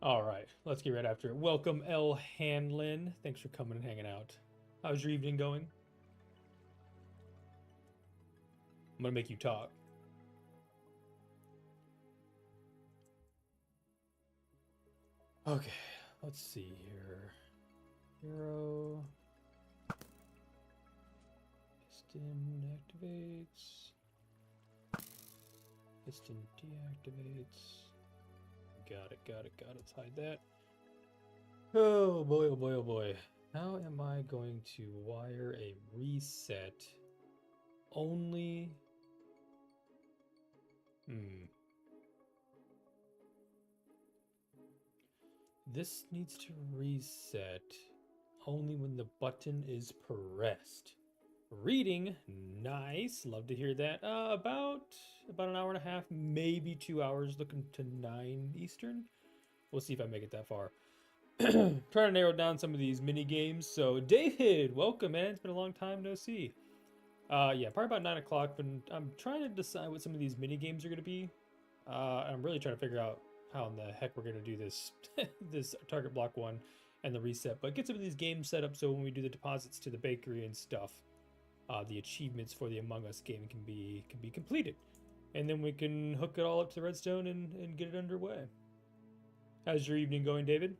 All right, let's get right after it. Welcome, L. Hanlon. Thanks for coming and hanging out. How's your evening going? I'm gonna make you talk. Okay, let's see here. Hero. Piston activates. Piston deactivates. Got it, got it, got it. Let's hide that. Oh boy, oh boy, oh boy. How am I going to wire a reset only? This needs to reset only when the button is pressed. Reading, nice. Love to hear that. About an hour and a half, maybe 2 hours. Looking to 9 Eastern. We'll see if I make it that far. Trying to narrow down some of these mini games. So David, welcome, man. It's been a long time no see. Yeah, probably about 9 o'clock. But I'm trying to decide what some of these mini games are going to be. I'm really trying to figure out how in the heck we're going to do this this target block one and the reset. But get some of these games set up so when we do the deposits to the bakery and stuff, the achievements for the Among Us game can be completed, and then we can hook it all up to the redstone and get it underway. How's your evening going, David?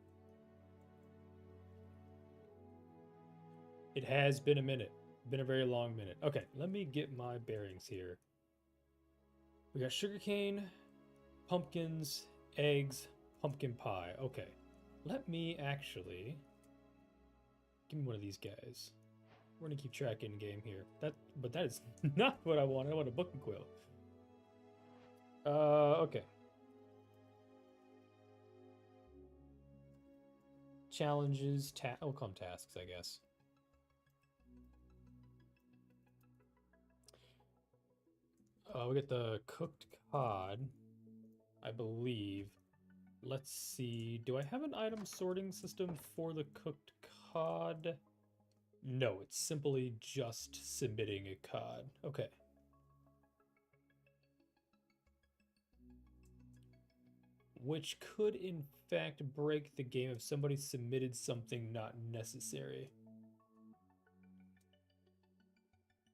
It has been a minute. Been a very long minute. Okay, let me get my bearings here. We got sugarcane, pumpkins, eggs, pumpkin pie. Okay, let me actually give me one of these guys. We're gonna keep track in game here. But that is not what I want. I want a book and quill. Okay. Challenges, we'll call them tasks, I guess. We get the cooked cod, I believe. Let's see. Do I have an item sorting system for the cooked cod? No, it's simply just submitting a cod. Okay. Which could, in fact, break the game if somebody submitted something not necessary.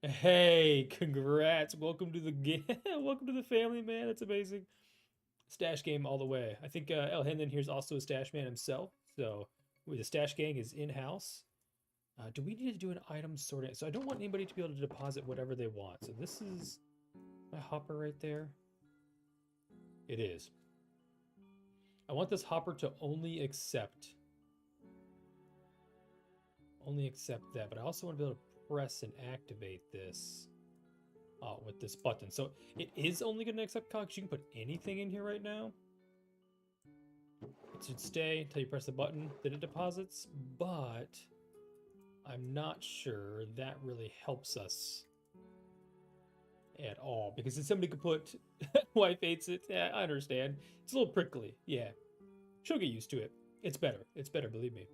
Hey, congrats. Welcome to the game. Welcome to the family, man. That's amazing. Stash game all the way. I think El Hendon here is also a stash man himself. So the stash gang is in-house. Do we need to do an item sorting? So I don't want anybody to be able to deposit whatever they want. So this is my hopper right there. It is. I want this hopper to only accept that, but I also want to be able to press and activate this with this button. So it is only going to accept cogs. You can put anything in here right now. It should stay until you press the button, then it deposits, but I'm not sure that really helps us at all, because if somebody could put wife hates it, yeah, I understand. It's a little prickly. Yeah, she'll get used to it. It's better. It's better, believe me.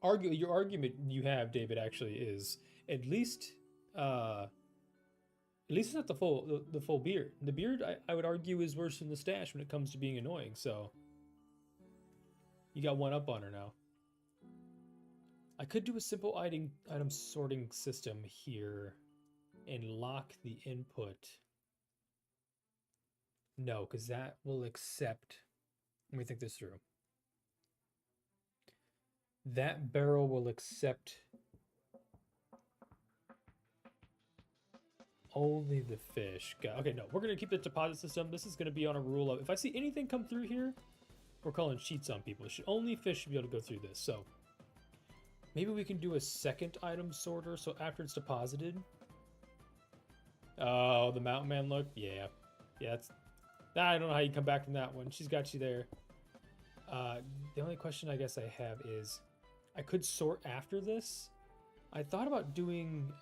Your argument you have, David, actually is at least it's not the full beard. The beard, I would argue, is worse than the stash when it comes to being annoying. So you got one up on her now. I could do a simple item sorting system here and lock the input. No, because that will accept. Let me think this through. That barrel will accept only the fish. Okay, no, we're going to keep the deposit system. This is going to be on a rule of if I see anything come through here, we're calling cheats on people. Only fish should be able to go through this. So maybe we can do a second item sorter. So after it's deposited. Oh, the mountain man look. Yeah. Yeah, I don't know how you come back from that one. She's got you there. The only question I guess I have is I could sort after this. I thought about doing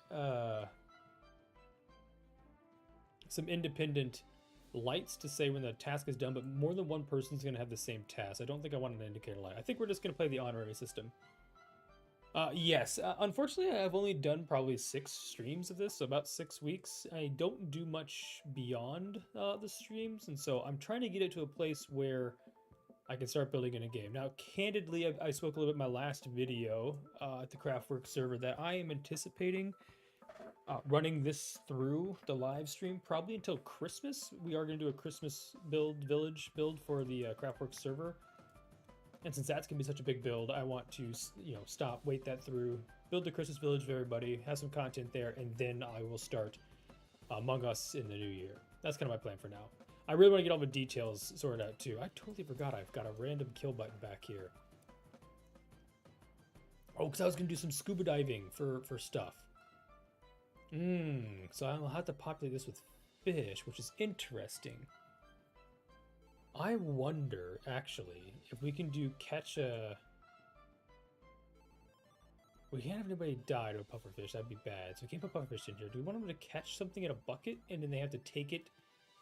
some independent lights to say when the task is done, but more than one person's going to have the same task. I don't think I want an indicator light. I think we're just going to play the honorary system. Yes, unfortunately, I've only done probably 6 streams of this, so about 6 weeks. I don't do much beyond the streams, and so I'm trying to get it to a place where I can start building in a game. Now, candidly, I spoke a little bit in my last video at the CraftWorks server that I am anticipating running this through the live stream probably until Christmas. We are going to do a Christmas village build for the CraftWorks server. And since that's going to be such a big build, I want to, wait that through, build the Christmas village for everybody, have some content there, and then I will start Among Us in the new year. That's kind of my plan for now. I really want to get all the details sorted out too. I totally forgot I've got a random kill button back here. Oh, because I was going to do some scuba diving for stuff. So I'll have to populate this with fish, which is interesting. I wonder, actually, if we can catch a... We can't have anybody die to a pufferfish. That'd be bad. So we can't put pufferfish in here. Do we want them to catch something in a bucket, and then they have to take it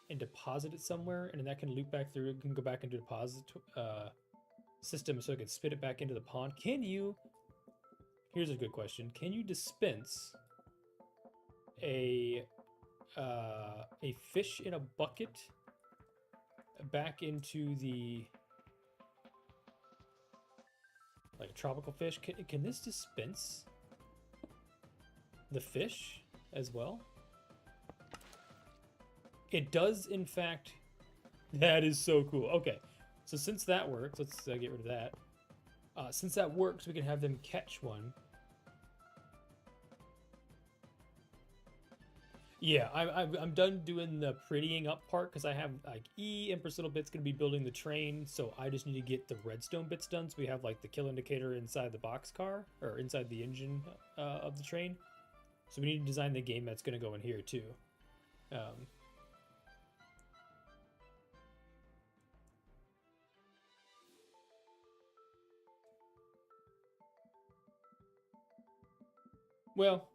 and deposit it somewhere, and then that can loop back through? It can go back into deposit system so it can spit it back into the pond. Can you... Here's a good question. Can you dispense a fish in a bucket back into the, like a tropical fish? Can this dispense the fish as well? It does, in fact. That is so cool. Okay, so since that works, let's get rid of that. Since that works, we can have them catch one. Yeah, I'm done doing the prettying up part because I have like Empress Little Bit's gonna be building the train, so I just need to get the redstone bits done. So we have like the kill indicator inside the boxcar or inside the engine of the train. So we need to design the game that's gonna go in here too. Well,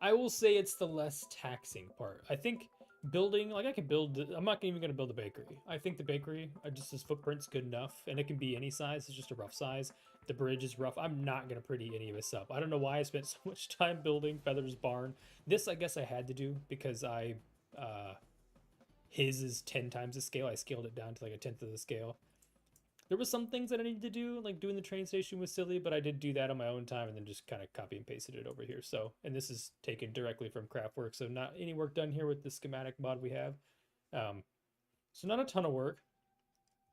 I will say it's the less taxing part. I think building, like I could build, I'm not even going to build a bakery. I think the bakery, just this footprint's good enough, and it can be any size. It's just a rough size. The bridge is rough. I'm not going to pretty any of this up. I don't know why I spent so much time building Feather's barn. This, I guess I had to do because his is 10 times the scale. I scaled it down to like a 10th of the scale. There was some things that I needed to do, like doing the train station was silly, but I did do that on my own time and then just kind of copy and pasted it over here. So, and this is taken directly from CraftWorks, so not any work done here with the schematic mod we have. So not a ton of work.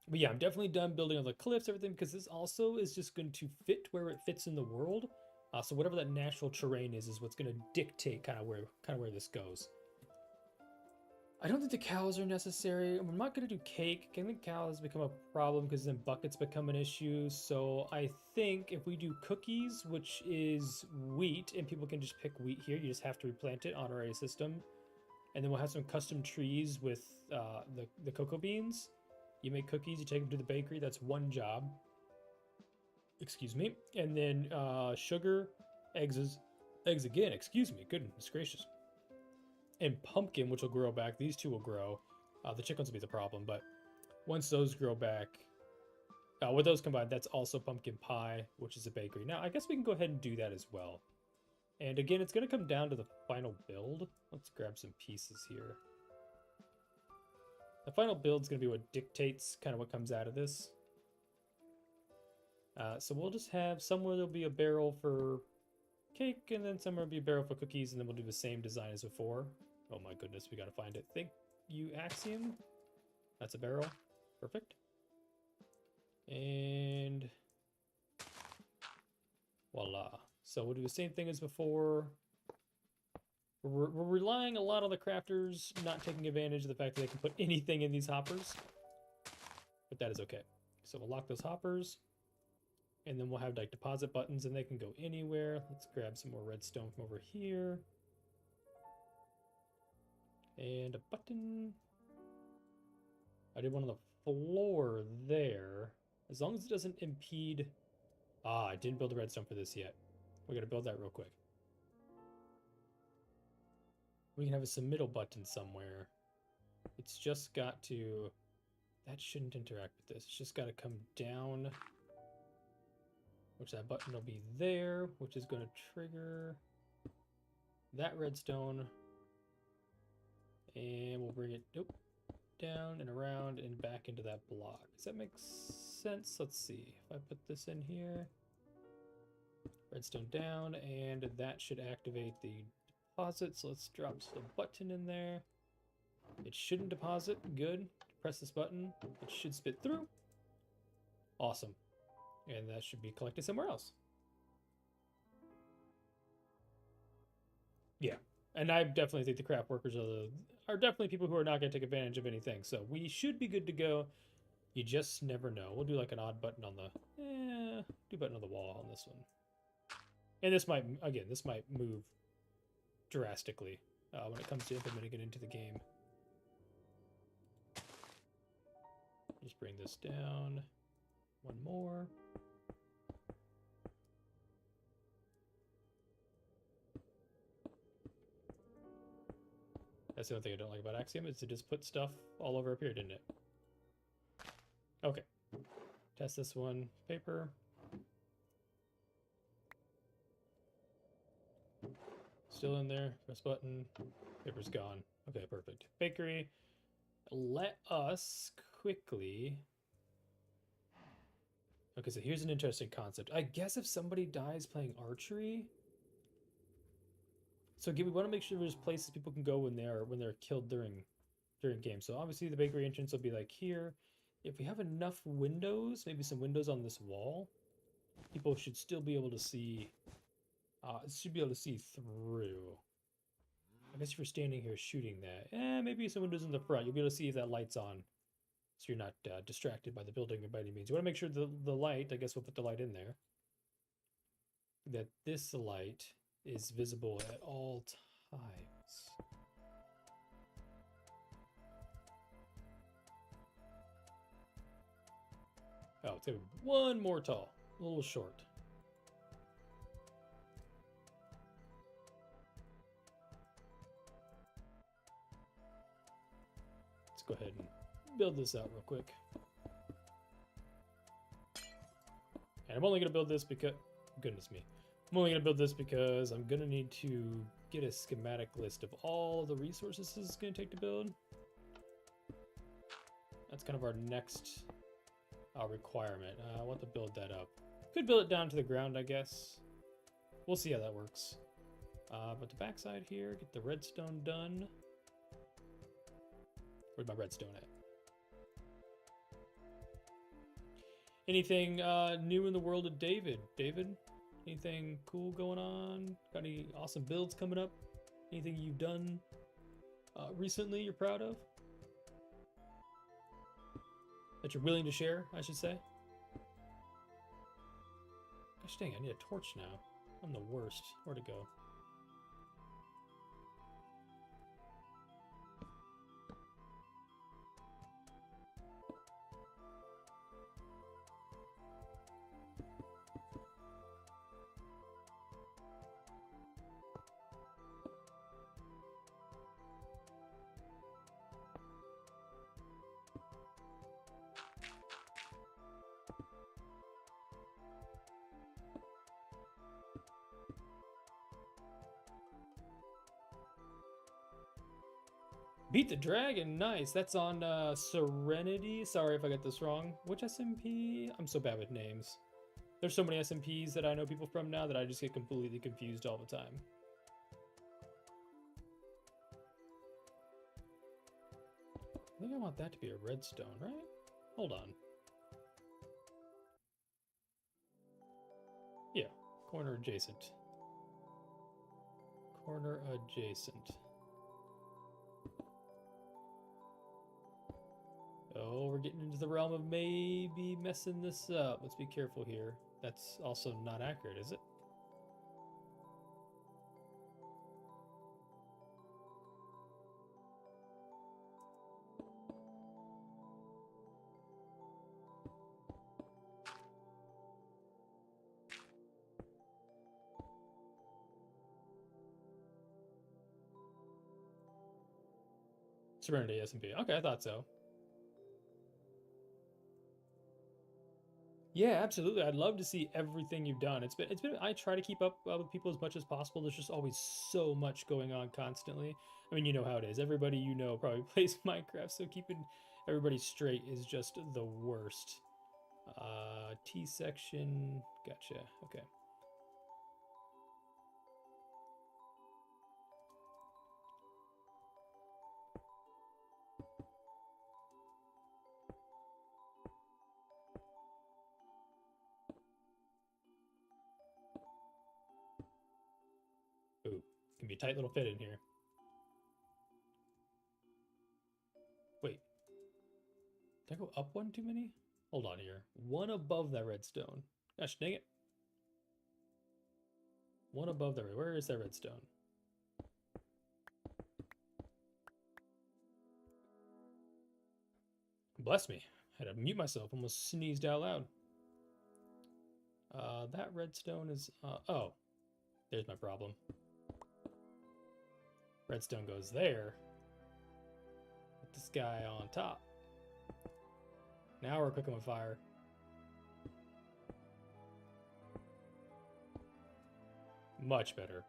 But yeah, I'm definitely done building all the cliffs, everything, because this also is just going to fit where it fits in the world. So whatever that natural terrain is what's going to dictate kind of where this goes. I don't think the cows are necessary. I'm not going to do cake. I think cows become a problem because then buckets become an issue. So I think if we do cookies, which is wheat, and people can just pick wheat here. You just have to replant it on our array system. And then we'll have some custom trees with the cocoa beans. You make cookies, you take them to the bakery. That's one job. Excuse me. And then sugar, eggs again. Excuse me. Goodness gracious. And pumpkin, which will grow back. These two will grow. The chickens will be the problem, but once those grow back, with those combined, that's also pumpkin pie, which is a bakery. Now, I guess we can go ahead and do that as well. And again, it's going to come down to the final build. Let's grab some pieces here. The final build is going to be what dictates kind of what comes out of this. So we'll just have somewhere there'll be a barrel for cake, and then somewhere will be a barrel for cookies, and then we'll do the same design as before. Oh my goodness, we gotta find it. Thank you, Axiom. That's a barrel. Perfect. And voila. So we'll do the same thing as before. We're relying a lot on the crafters not taking advantage of the fact that they can put anything in these hoppers. But that is okay. So we'll lock those hoppers. And then we'll have like deposit buttons and they can go anywhere. Let's grab some more redstone from over here. And a button. I did one on the floor there. As long as it doesn't impede. I didn't build a redstone for this yet. We're going to build that real quick. We can have a submittal button somewhere. It's just got to... That shouldn't interact with this. It's just got to come down. Which that button will be there. Which is going to trigger that redstone. And we'll bring it down and around and back into that block. Does that make sense? Let's see. If I put this in here, redstone down, and that should activate the deposit. So let's drop the button in there. It shouldn't deposit. Good. Press this button. It should spit through. Awesome. And that should be collected somewhere else. Yeah. And I definitely think the craft workers are definitely people who are not going to take advantage of anything. So we should be good to go. You just never know. We'll do like an odd button on the... do button on the wall on this one. And this might, again, this might move drastically when it comes to implementing it into the game. Just bring this down. One more. That's the only thing I don't like about Axiom, is to just put stuff all over up here, didn't it? Okay. Test this one. Paper. Still in there. Press button. Paper's gone. Okay, perfect. Bakery. Let us quickly... Okay, so here's an interesting concept. I guess if somebody dies playing archery... So again, we want to make sure there's places people can go when they're killed during games. So obviously the bakery entrance will be like here. If we have enough windows, maybe some windows on this wall, people should still be able to see. Through. I guess if you're standing here shooting that, maybe some windows in the front. You'll be able to see if that light's on, so you're not distracted by the building by any means. You want to make sure the light. I guess we'll put the light in there. That this light is visible at all times. Oh, it's gonna be one more tall, a little short. Let's go ahead and build this out real quick. And I'm only gonna build this because, goodness me. I'm only going to build this because I'm going to need to get a schematic list of all the resources this is going to take to build. That's kind of our next requirement. I want to build that up. Could build it down to the ground, I guess. We'll see how that works. But the backside here, get the redstone done. Where's my redstone at? Anything new in the world of David? David? Anything cool going on? Got any awesome builds coming up? Anything you've done recently you're proud of? That you're willing to share, I should say? Gosh dang, I need a torch now. I'm the worst. Where to go? Beat the Dragon, nice. That's on Serenity. Sorry if I got this wrong. Which SMP? I'm so bad with names. There's so many SMPs that I know people from now that I just get completely confused all the time. I think I want that to be a redstone, right? Hold on. Yeah, corner adjacent. Corner adjacent. Oh, we're getting into the realm of maybe messing this up. Let's be careful here. That's also not accurate, is it? Serenity SMP. Okay, I thought so. Yeah, absolutely. I'd love to see everything you've done. It's been I try to keep up with people as much as possible. There's just always so much going on constantly. I mean, you know how it is. Everybody you know probably plays Minecraft, so keeping everybody straight is just the worst. T section. Gotcha. Okay. Ooh, can be a tight little fit in here. Wait, did I go up one too many? Hold on here. One above that redstone. Gosh dang it. One above that. Where is that redstone? Bless me. I had to mute myself. Almost sneezed out loud. That redstone is... oh, there's my problem. Redstone goes there. Put this guy on top. Now we're cooking with fire. Much better.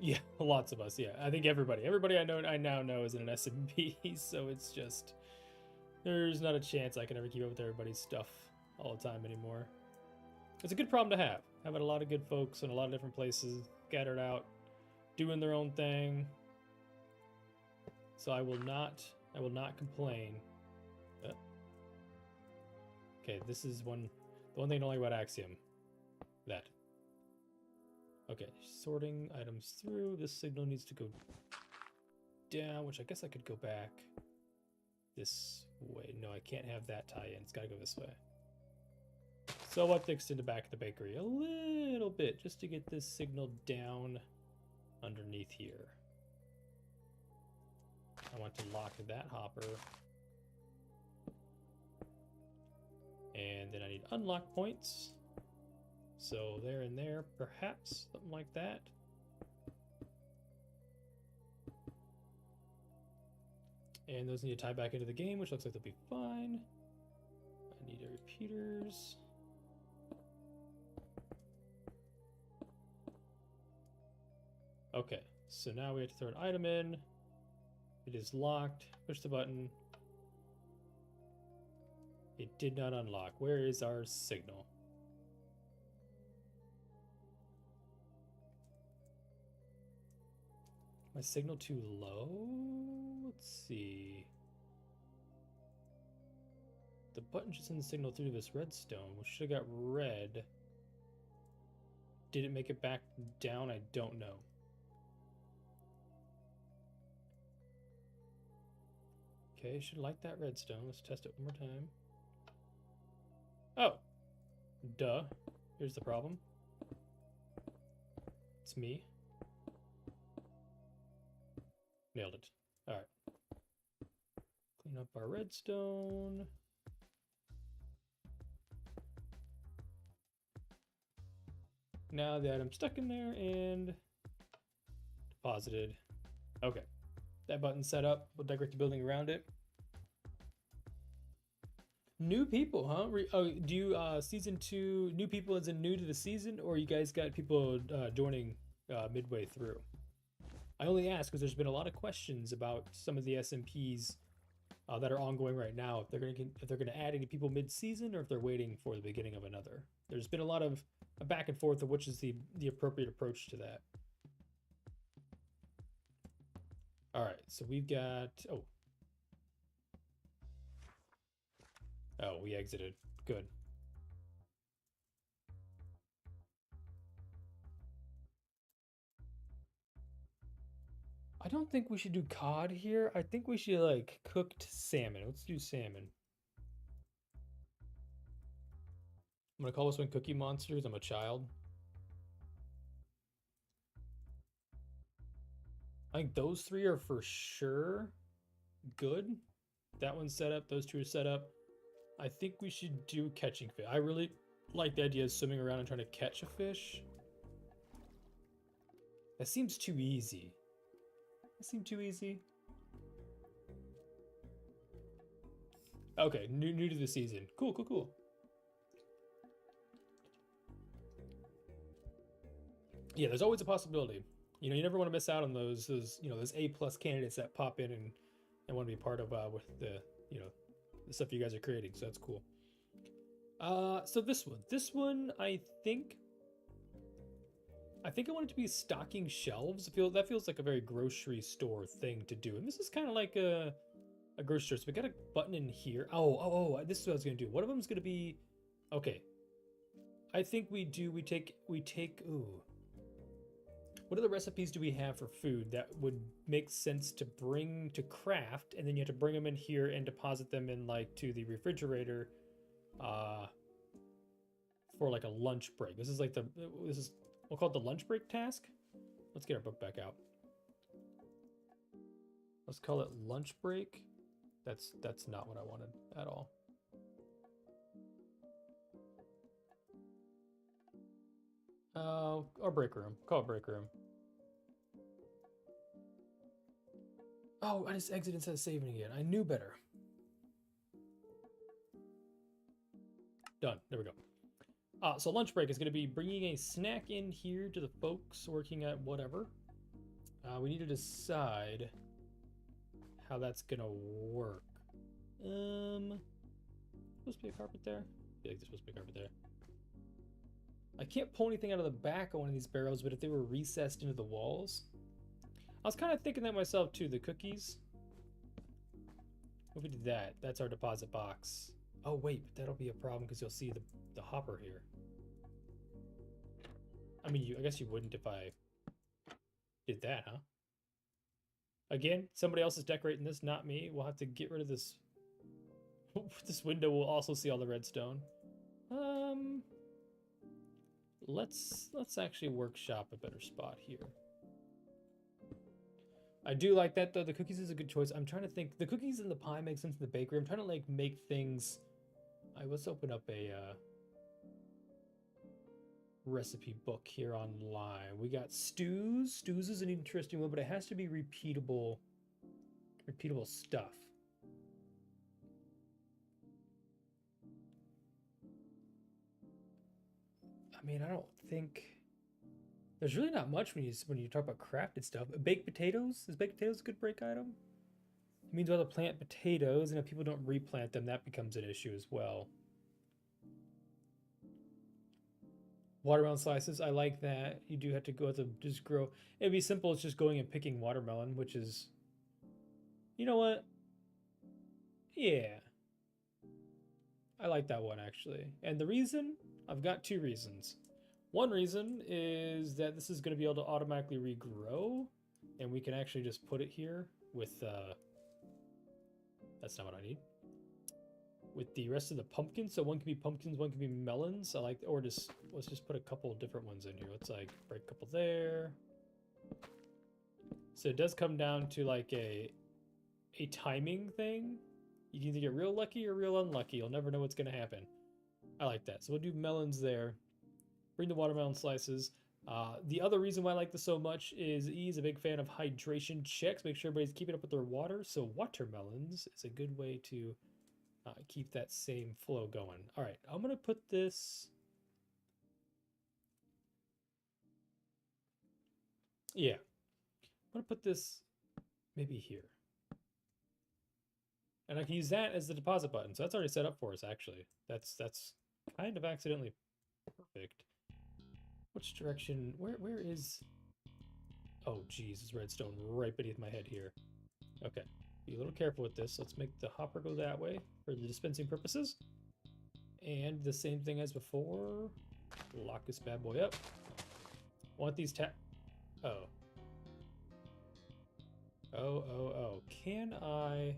Yeah, lots of us. Yeah, I think everybody I now know is in an SMP, so it's just there's not a chance I can ever keep up with everybody's stuff all the time anymore. It's a good problem to have. Having a lot of good folks in a lot of different places, scattered out, doing their own thing. So I will not complain. Okay, this is the one thing I don't like about Axiom. That. Okay, sorting items through. This signal needs to go down, which I guess I could go back this way. No, I can't have that tie in. It's got to go this way. So I'll extend the back of the bakery a little bit just to get this signal down underneath here. I want to lock that hopper. And then I need unlock points. So there and there, perhaps, something like that. And those need to tie back into the game, which looks like they'll be fine. I need repeaters. Okay, so now we have to throw an item in. It is locked. Push the button. It did not unlock. Where is our signal? My signal too low? Let's see. The button should send the signal through this redstone, which should have got red. Did it make it back down? I don't know. Okay, should light that redstone. Let's test it one more time. Oh, duh. Here's the problem. It's me. Nailed it. All right. Clean up our redstone. Now the item's stuck in there and deposited. Okay. That button's set up. We'll decorate the building around it. New people, huh? Oh, do you season 2 new people as in new to the season, or you guys got people joining midway through? I only ask because there's been a lot of questions about some of the SMPs that are ongoing right now. If they're gonna add any people mid-season, or if they're waiting for the beginning of another. There's been a lot of back and forth of which is the appropriate approach to that. All right, so we've got oh, we exited. Good. I don't think we should do cod here. I think we should like cooked salmon. Let's do salmon. I'm gonna call this one Cookie Monsters. I'm a child. I think those 3 are for sure good. That one's set up. Those 2 are set up. I think we should do catching fish. I really like the idea of swimming around and trying to catch a fish. That seems too easy. That seemed too easy. Okay, new to the season. Cool, cool, cool. Yeah, there's always a possibility. You know, you never want to miss out on those those A+ candidates that pop in and want to be part of with the the stuff you guys are creating. So that's cool. So this one, I think I want it to be stocking shelves. That feels like a very grocery store thing to do, and this is kind of like a grocery store. So we got a button in here. Oh, this is what I was gonna do. One of them is gonna be, okay. I think we take. Ooh, what other recipes do we have for food that would make sense to bring to craft, and then you have to bring them in here and deposit them in like to the refrigerator, for like a lunch break. This is we'll call it the lunch break task. Let's get our book back out. Let's call it lunch break. That's not what I wanted at all. Or break room. Call it break room. Oh, I just exited instead of saving again. I knew better. Done. There we go. So lunch break is going to be bringing a snack in here to the folks working at whatever. We need to decide how that's going to work. Supposed to be a carpet there? I feel like there's supposed to be a carpet there. I can't pull anything out of the back of one of these barrels, but if they were recessed into the walls. I was kind of thinking that myself too, the cookies. What if we did that? That's our deposit box. Oh wait, but that'll be a problem because you'll see the hopper here. I mean, I guess you wouldn't if I did that, huh? Again, somebody else is decorating this, not me. We'll have to get rid of this. This window will also see all the redstone. Let's actually workshop a better spot here. I do like that though. The cookies is a good choice. I'm trying to think. The cookies and the pie make sense in the bakery. I'm trying to like make things. Let's open up a recipe book here online. We got stews. Stews is an interesting one, but it has to be repeatable stuff. I mean, I don't think there's really not much when you talk about crafted stuff. Baked potatoes? Is baked potatoes a good break item? It means we'll have to plant potatoes, and if people don't replant them, that becomes an issue as well. Watermelon slices, I like that. You do have to go to just grow. It'd be simple, it's just going and picking watermelon, which is, you know what? Yeah. I like that one actually. And the reason, I've got two reasons. One reason is that this is going to be able to automatically regrow, and we can actually just put it here with, that's not what I need. With the rest of the pumpkins, so one can be pumpkins, one can be melons. I like, or just, let's just put a couple different ones in here. Let's like break a couple there. So it does come down to like a timing thing. You can either get real lucky or real unlucky. You'll never know what's going to happen. I like that. So we'll do melons there. Bring the watermelon slices. The other reason why I like this so much is E's a big fan of hydration checks. Make sure everybody's keeping up with their water. So watermelons is a good way to keep that same flow going. All right, I'm going to put this... Yeah. I'm going to put this maybe here. And I can use that as the deposit button. So that's already set up for us, actually. That's kind of accidentally perfect. Which direction? Where is... Oh, geez, it's redstone right beneath my head here. Okay, be a little careful with this. Let's make the hopper go that way for the dispensing purposes. And the same thing as before. Lock this bad boy up. Want these Oh. Oh. Can I...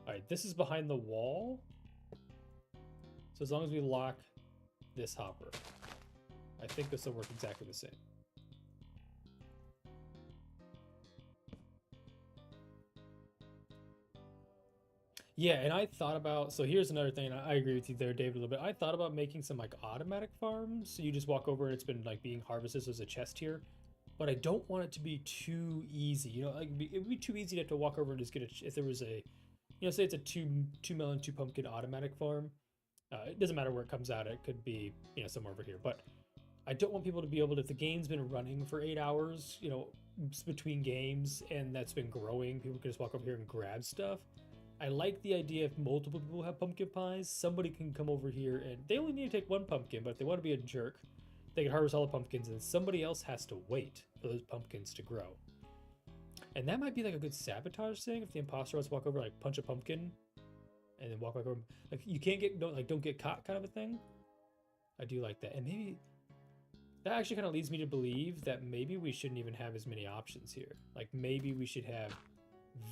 Alright, this is behind the wall. So as long as we lock this hopper, I think this will work exactly the same. Yeah, and I thought about, so here's another thing, and I agree with you there, David, a little bit. I thought about making some like automatic farms. So you just walk over and it's been like being harvested, so there's a chest here. but I don't want it to be too easy. You know, like it would be too easy to have to walk over and just get it. If there was a, you know, say it's a two melon, two pumpkin automatic farm. It doesn't matter where it comes out. It could be, you know, somewhere over here. But I don't want people to be able to, if the game's been running for 8 hours, you know, between games, and that's been growing, people can just walk over here and grab stuff. I like the idea if multiple people have pumpkin pies, somebody can come over here and they only need to take one pumpkin, but if they want to be a jerk, they can harvest all the pumpkins and somebody else has to wait for those pumpkins to grow. And that might be like a good sabotage thing if the imposter wants to walk over, like punch a pumpkin and then walk back over. Like you can't get, don't get caught kind of a thing. I do like that. And maybe that actually kind of leads me to believe that maybe we shouldn't even have as many options here. Like maybe we should have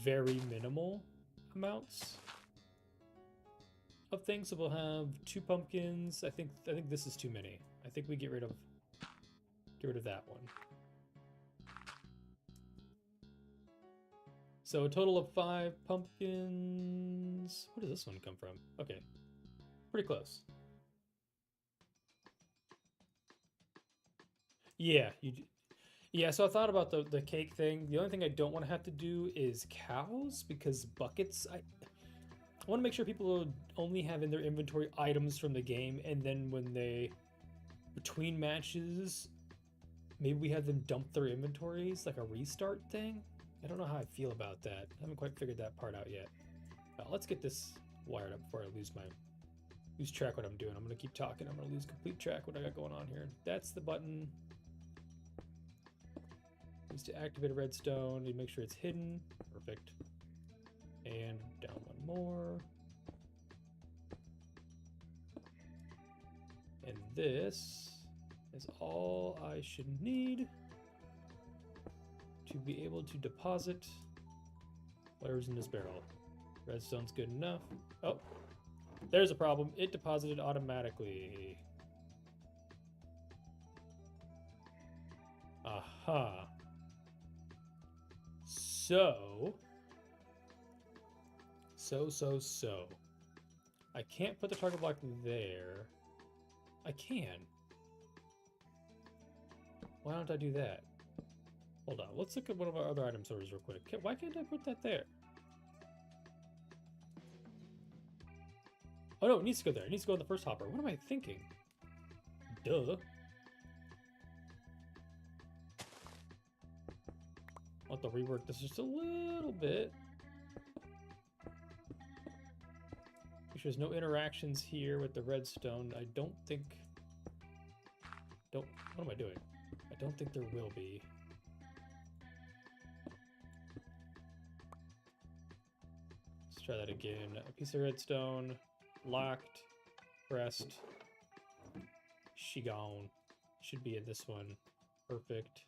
very minimal amounts of things. So we'll have 2 pumpkins. I think this is too many. I think we get rid of that one. So a total of 5 pumpkins. Where does this one come from? Okay, pretty close. Yeah, yeah, so I thought about the cake thing. The only thing I don't want to have to do is cows, because buckets, I want to make sure people only have in their inventory items from the game, and then when they, between matches, maybe we have them dump their inventories, like a restart thing. I don't know how I feel about that. I haven't quite figured that part out yet. Let's get this wired up before I lose track what I'm doing. I'm gonna keep talking. I'm gonna lose complete track what I got going on here. That's the button. Needs to activate a redstone. You make sure it's hidden. Perfect. And down one more. And this is all I should need to be able to deposit whatever's in this barrel. Redstone's good enough. Oh, there's a problem. It deposited automatically. Aha. So. I can't put the target block there. I can. Why don't I do that? Hold on, let's look at one of our other item sorters real quick. Why can't I put that there? Oh no, it needs to go there. It needs to go in the first hopper. What am I thinking? Duh. I'll have to rework this just a little bit. Make sure there's no interactions here with the redstone. I don't think... What am I doing? I don't think there will be. Let's try that again. A piece of redstone. Locked. Pressed. She gone. Should be in this one. Perfect.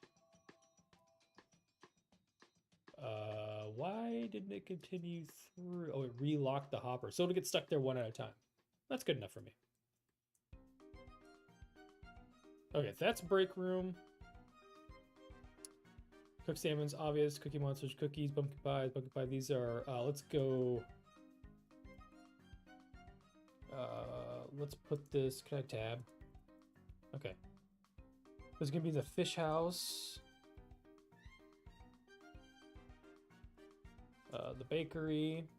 Why didn't it continue through? Oh, it relocked the hopper. So it'll get stuck there one at a time. That's good enough for me. Okay, that's break room. Cooked salmon's obvious. Cookie monsters, cookies, pumpkin pie. These are, let's go. Let's put this, can I tab? Okay. There's gonna be the fish house. The bakery.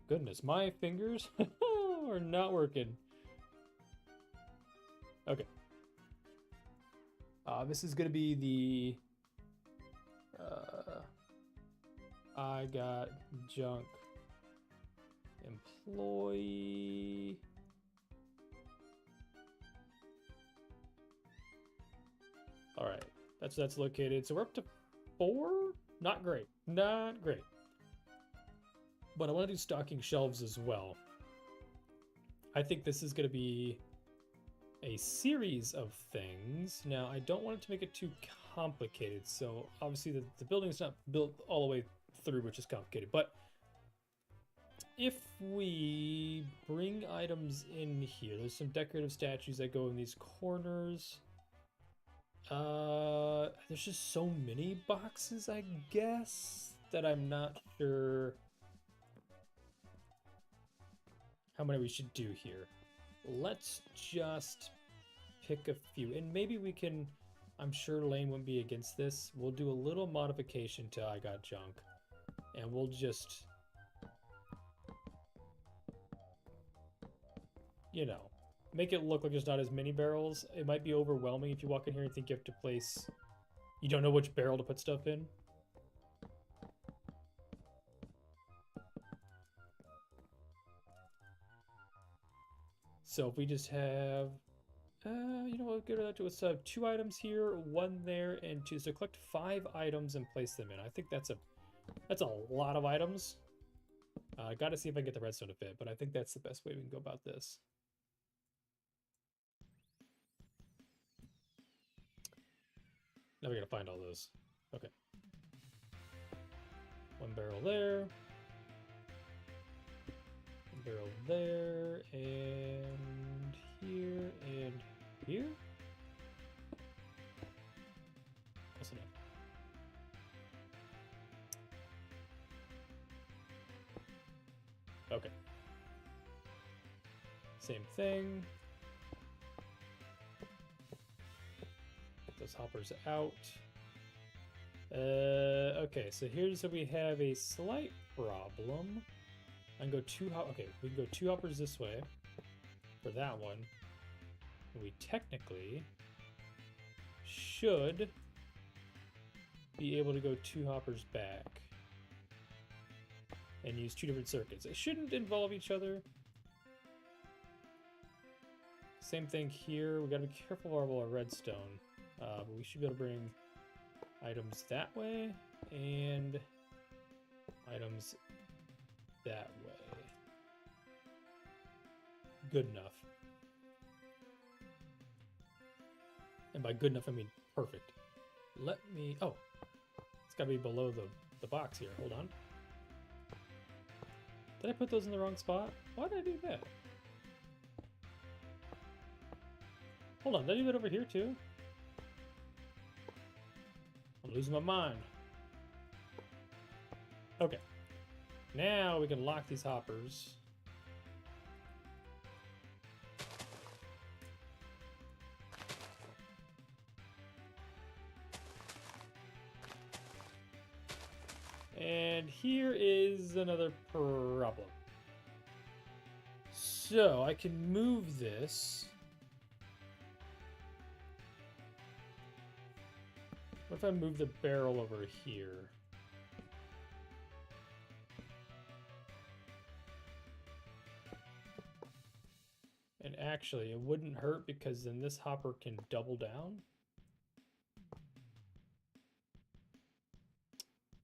Goodness, my fingers are not working. Okay. This is gonna be the I got junk employee. All right, that's located. So we're up to 4. Not great. Not great. But I want to do stocking shelves as well. I think this is going to be a series of things. Now, I don't want it to make it too complicated. So obviously the building's not built all the way through, which is complicated. But if we bring items in here, there's some decorative statues that go in these corners. There's just so many boxes, I guess, that I'm not sure how many we should do here. Let's just pick a few, and maybe we can, I'm sure Lane wouldn't be against this. We'll do a little modification to I Got Junk, and we'll just, you know, make it look like there's not as many barrels. It might be overwhelming if you walk in here and think you have to place, you don't know which barrel to put stuff in. So if we just have, you know what, good at that. Let's have 2 items here, 1 there, and 2. So collect 5 items and place them in. I think that's a lot of items. I got to see if I can get the redstone to fit, but I think that's the best way we can go about this. Now we gotta find all those. Okay. 1 barrel there. 1 barrel there, and here, and here? Close enough. Okay. Same thing. Get those hoppers out. Okay, so here's where we have a slight problem. I can go 2 okay, we can go 2 hoppers this way for that one. We technically should be able to go 2 hoppers back and use 2 different circuits. It shouldn't involve each other. Same thing here. We gotta be careful of our redstone, but we should be able to bring items that way and items that way. Good enough. And by good enough, I mean perfect. Let me, oh, it's gotta be below the box here. Hold on. Did I put those in the wrong spot? Why did I do that? Hold on, did I do that over here too? I'm losing my mind. Okay. Now we can lock these hoppers. And here is another problem. So I can move this. What if I move the barrel over here? And actually, it wouldn't hurt because then this hopper can double down.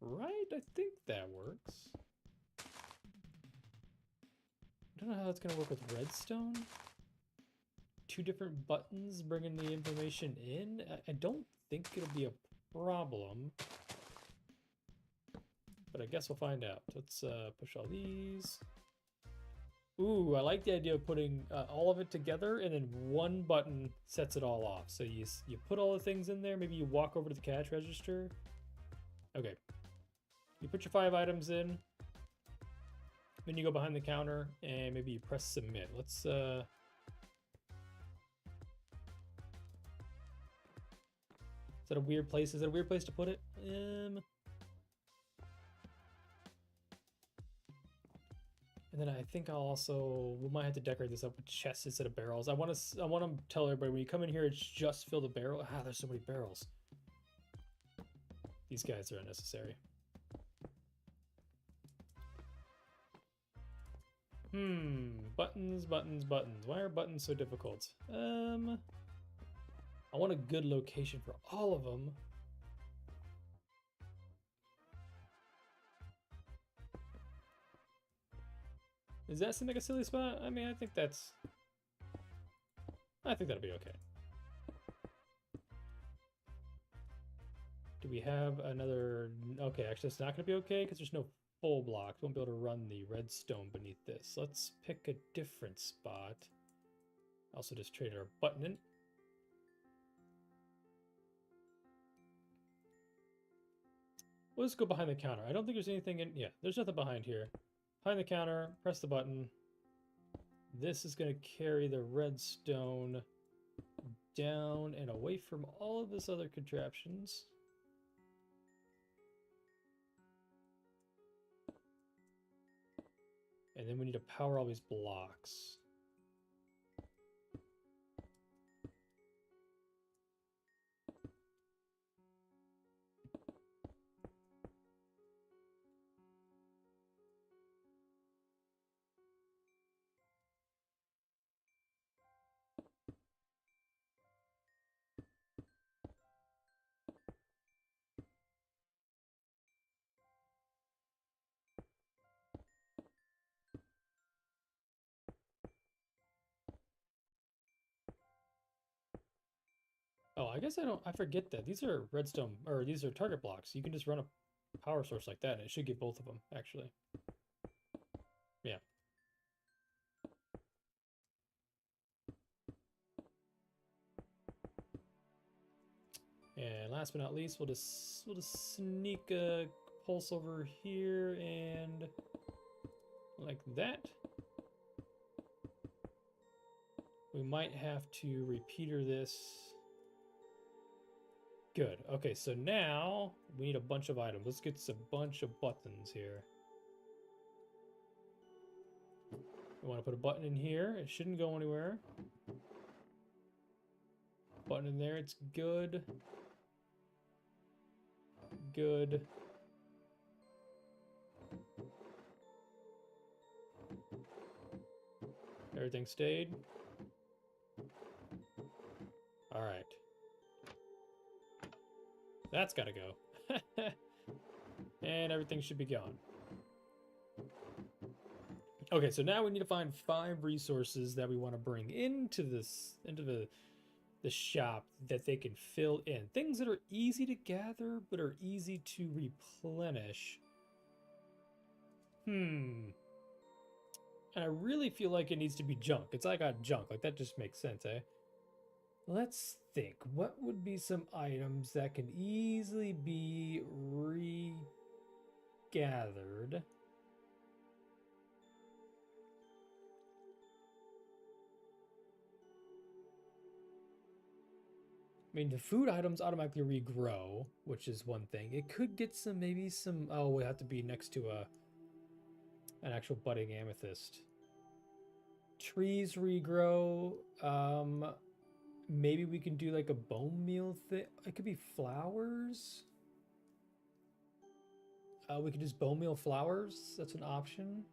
Right? I think that works. I don't know how that's going to work with redstone. 2 different buttons bringing the information in. I don't think it'll be a problem. But I guess we'll find out. Let's push all these. Ooh, I like the idea of putting all of it together and then 1 button sets it all off. So you put all the things in there. Maybe you walk over to the cash register. Okay. You put your 5 items in. Then you go behind the counter and maybe you press submit. Let's is that a weird place? Is that a weird place to put it? And then I think I'll also, we might have to decorate this up with chests instead of barrels. I want to tell everybody when you come in here, it's just fill the barrel. Ah, there's so many barrels. These guys are unnecessary. Buttons, buttons, buttons. Why are buttons so difficult? I want a good location for all of them. Does that seem like a silly spot? I mean, I think that'll be okay. Do we have another? Okay, actually, it's not going to be okay because there's no full blocks. Won't be able to run the redstone beneath this. Let's pick a different spot. Also, just trade our button in. We'll just go behind the counter. I don't think there's anything in. Yeah, there's nothing behind here. Behind the counter, press the button. This is going to carry the redstone down and away from all of this other contraptions. And then we need to power all these blocks. Oh, I guess I forget that. These are redstone, or these are target blocks. You can just run a power source like that and it should get both of them, actually. Yeah. And last but not least, we'll just sneak a pulse over here and like that. We might have to repeater this. Good. Okay, so now we need a bunch of items. Let's get a bunch of buttons here. We want to put a button in here. It shouldn't go anywhere. Button in there. It's good. Good. Everything stayed. All right. That's got to go. And everything should be gone. Okay, so now we need to find 5 resources that we want to bring into the shop that they can fill in. Things that are easy to gather, but are easy to replenish. And I really feel like it needs to be junk. It's like I got junk. Like, that just makes sense, eh? Let's think. What would be some items that can easily be regathered? I mean, the food items automatically regrow, which is one thing. It could get some, maybe some, oh, we have to be next to an actual budding amethyst. Trees regrow. Maybe we can do like a bone meal thing. It could be flowers. We could just bone meal flowers. That's an option.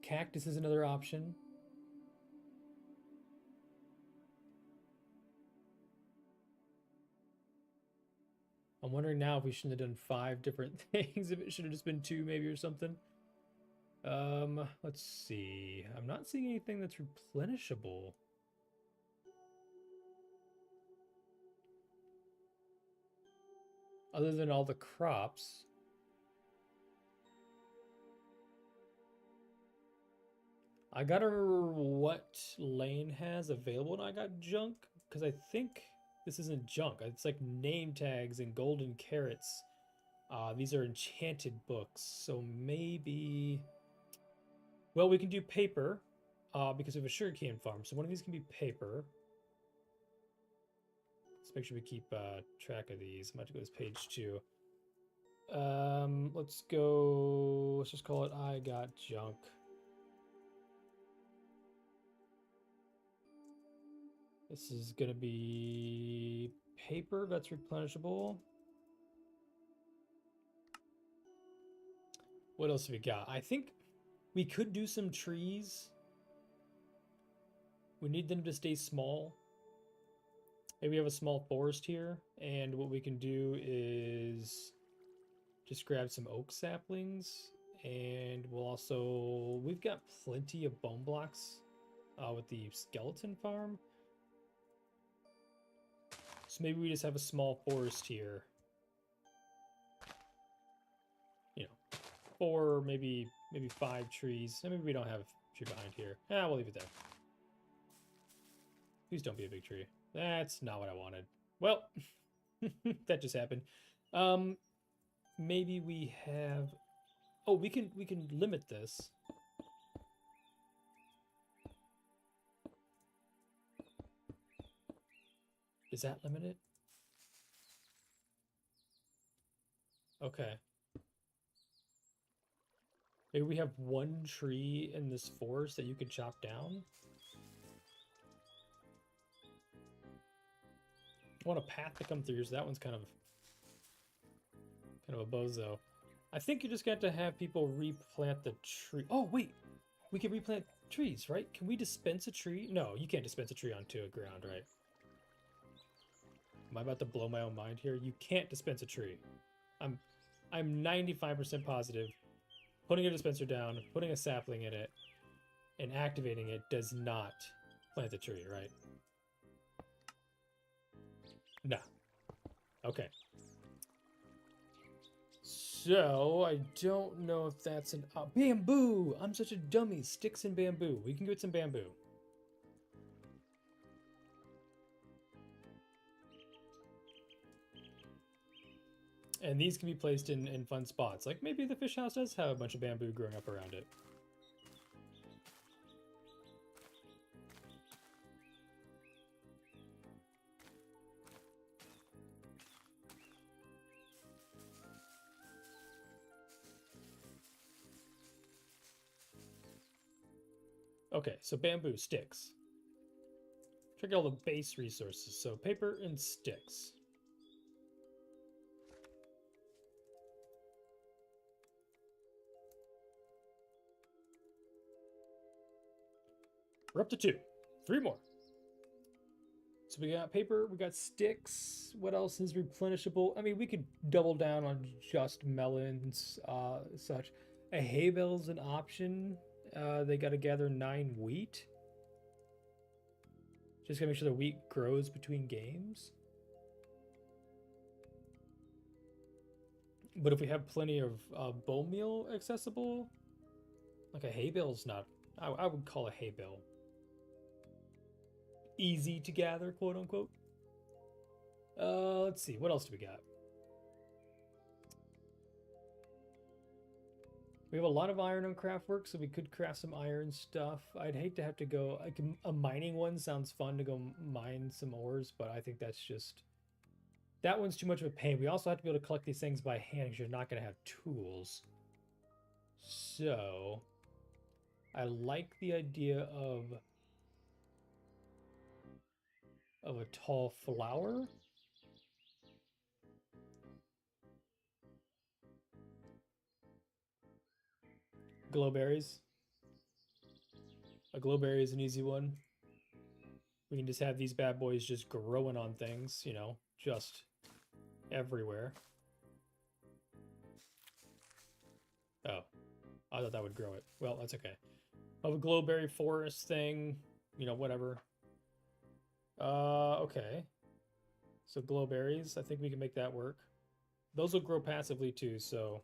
Cactus is another option. I'm wondering now if we shouldn't have done 5 different things, if it should have just been 2 maybe or something. Let's see. I'm not seeing anything that's replenishable. Other than all the crops. I gotta remember what Lane has available and I got junk, because I think this isn't junk. It's like name tags and golden carrots. These are enchanted books, so maybe... Well, we can do paper, because we have a sugarcane farm, so one of these can be paper. Let's make sure we keep track of these. I'm about to go to this page 2. Let's go... Let's just call it I got junk. This is going to be paper that's replenishable. What else have we got? I think we could do some trees. We need them to stay small. Maybe we have a small forest here, and what we can do is just grab some oak saplings, and we'll also... We've got plenty of bone blocks with the skeleton farm. So maybe we just have a small forest here. You know, 4, maybe 5 trees. Maybe we don't have a tree behind here. We'll leave it there. Please don't be a big tree. That's not what I wanted. Well, that just happened. Maybe we have Oh, we can limit this. Is that limited? Okay. Maybe we have one tree in this forest that you could chop down. I want a path to come through, so that one's kind of a bozo. I think you just got to have people replant the tree. Oh, wait. We can replant trees, right? Can we dispense a tree? No, you can't dispense a tree onto a ground, right? Am I about to blow my own mind here? You can't dispense a tree. I'm 95% positive. Putting a dispenser down, putting a sapling in it, and activating it does not plant the tree, right? No. Okay. So, I don't know if that's an... bamboo! I'm such a dummy. Sticks and bamboo. We can get some bamboo. And these can be placed in fun spots. Like maybe the fish house does have a bunch of bamboo growing up around it. Okay, so bamboo, sticks. Check out all the base resources. So paper and sticks. We're up to 2. 3 more. So we got paper, we got sticks. What else is replenishable? I mean, we could double down on just melons, such. A hay bale's an option. They got to gather 9 wheat. Just gotta make sure the wheat grows between games. But if we have plenty of bone meal accessible, like a hay bale's not... I would call a hay bale easy to gather, quote unquote. Let's see, what else do we got? We have a lot of iron on CraftWorks, so we could craft some iron stuff. I'd hate to have to go... Like, a mining one sounds fun to go mine some ores, but I think that's just... That one's too much of a pain. We also have to be able to collect these things by hand because you're not going to have tools. So... I like the idea of a tall flower. Glowberries. A glowberry is an easy one. We can just have these bad boys just growing on things, you know, just everywhere. Oh, I thought that would grow it. Well, that's okay. Of a glowberry forest thing, you know, whatever. Okay. So glowberries, I think we can make that work. Those will grow passively too, so...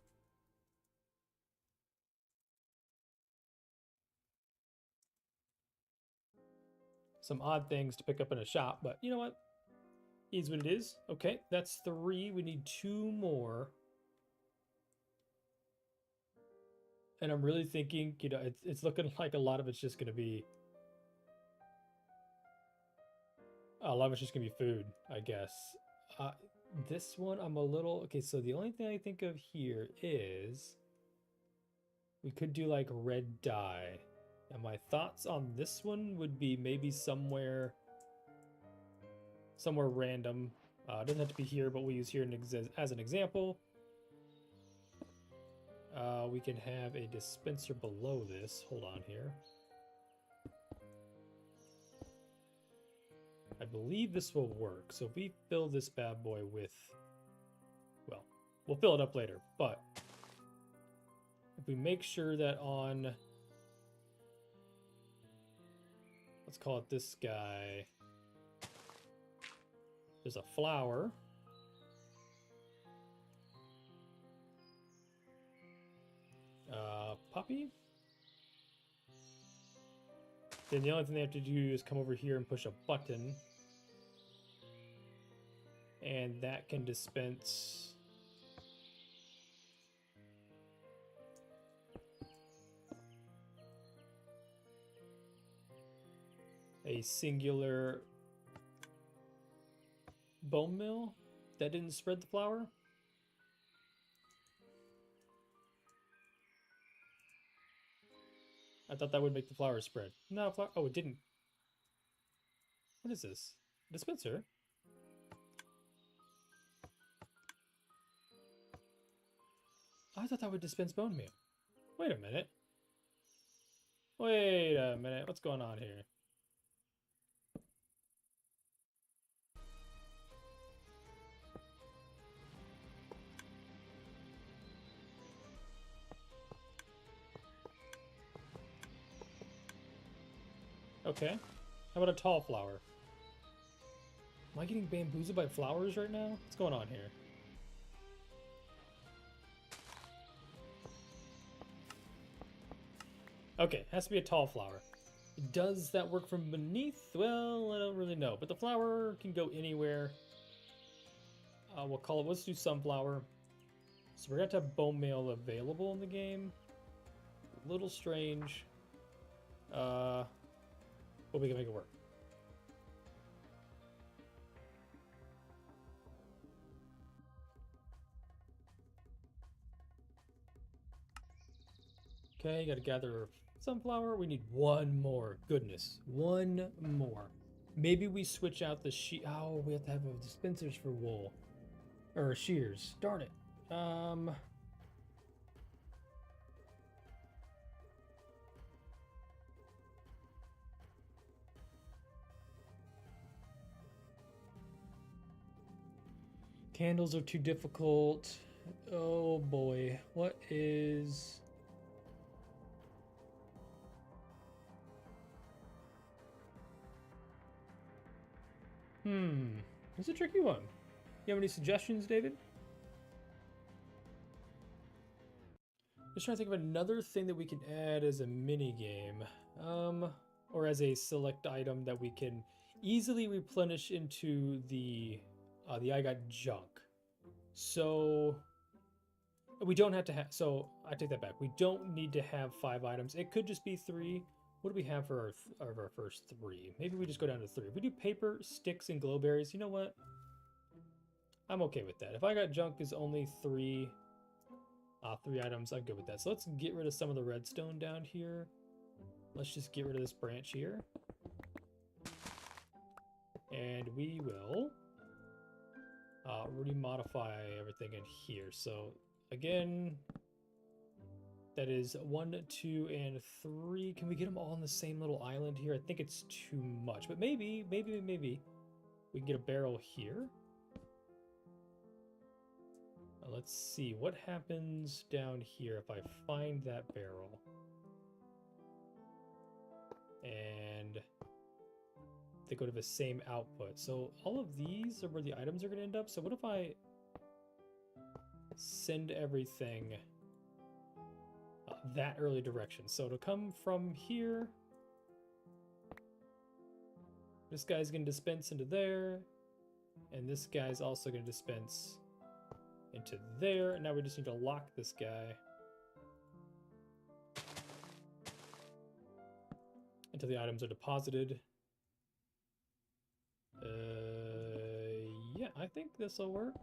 Some odd things to pick up in a shop, but you know what? Is what it is. Okay, that's 3. We need 2 more. And I'm really thinking, you know, it's looking like a lot of it's just going to be... A lot of it's just going to be food, I guess. This one, I'm a little... Okay, so the only thing I think of here is... We could do, like, red dye. And my thoughts on this one would be maybe somewhere random. It doesn't have to be here, but we'll use here as an example. We can have a dispenser below this. Hold on here. I believe this will work. So if we fill this bad boy with... Well, we'll fill it up later, but... If we make sure that on... Let's call it this guy. There's a flower. Puppy. Then the only thing they have to do is come over here and push a button. And that can dispense a singular bone meal that didn't spread the flour? I thought that would make the flour spread. No, flour. Oh, it didn't. What is this? Dispenser? I thought that would dispense bone meal. Wait a minute. Wait a minute. What's going on here? Okay. How about a tall flower? Am I getting bamboozled by flowers right now? What's going on here? Okay, has to be a tall flower. Does that work from beneath? Well, I don't really know. But the flower can go anywhere. We'll call it, let's do sunflower. So we're going to have bone meal available in the game. A little strange. But we can make it work. Okay, gotta gather sunflower. We need one more. Goodness, one more. Maybe we switch out the sheep. Oh, we have to have dispensers for wool. Or shears. Darn it. Candles are too difficult. Oh boy. What is... It's a tricky one. You have any suggestions, David? Just trying to think of another thing that we can add as a mini game, or as a select item that we can easily replenish into the I got junk. So we don't have to have. So I take that back. We don't need to have 5 items. It could just be 3. What do we have for our first 3? Maybe we just go down to 3. If we do paper, sticks, and glowberries, you know what? I'm okay with that. If I got junk is only 3 items, I'm good with that. So let's get rid of some of the redstone down here. Let's just get rid of this branch here. And we will remodify everything in here. So again, that is 1, 2, and 3. Can we get them all on the same little island here? I think it's too much, but maybe we can get a barrel here. Let's see what happens down here if I find that barrel. And they go to the same output. So all of these are where the items are going to end up. So what if I send everything that early direction? So it'll come from here. This guy's going to dispense into there. And this guy's also going to dispense into there. And now we just need to lock this guy until the items are deposited. Yeah, I think this will work.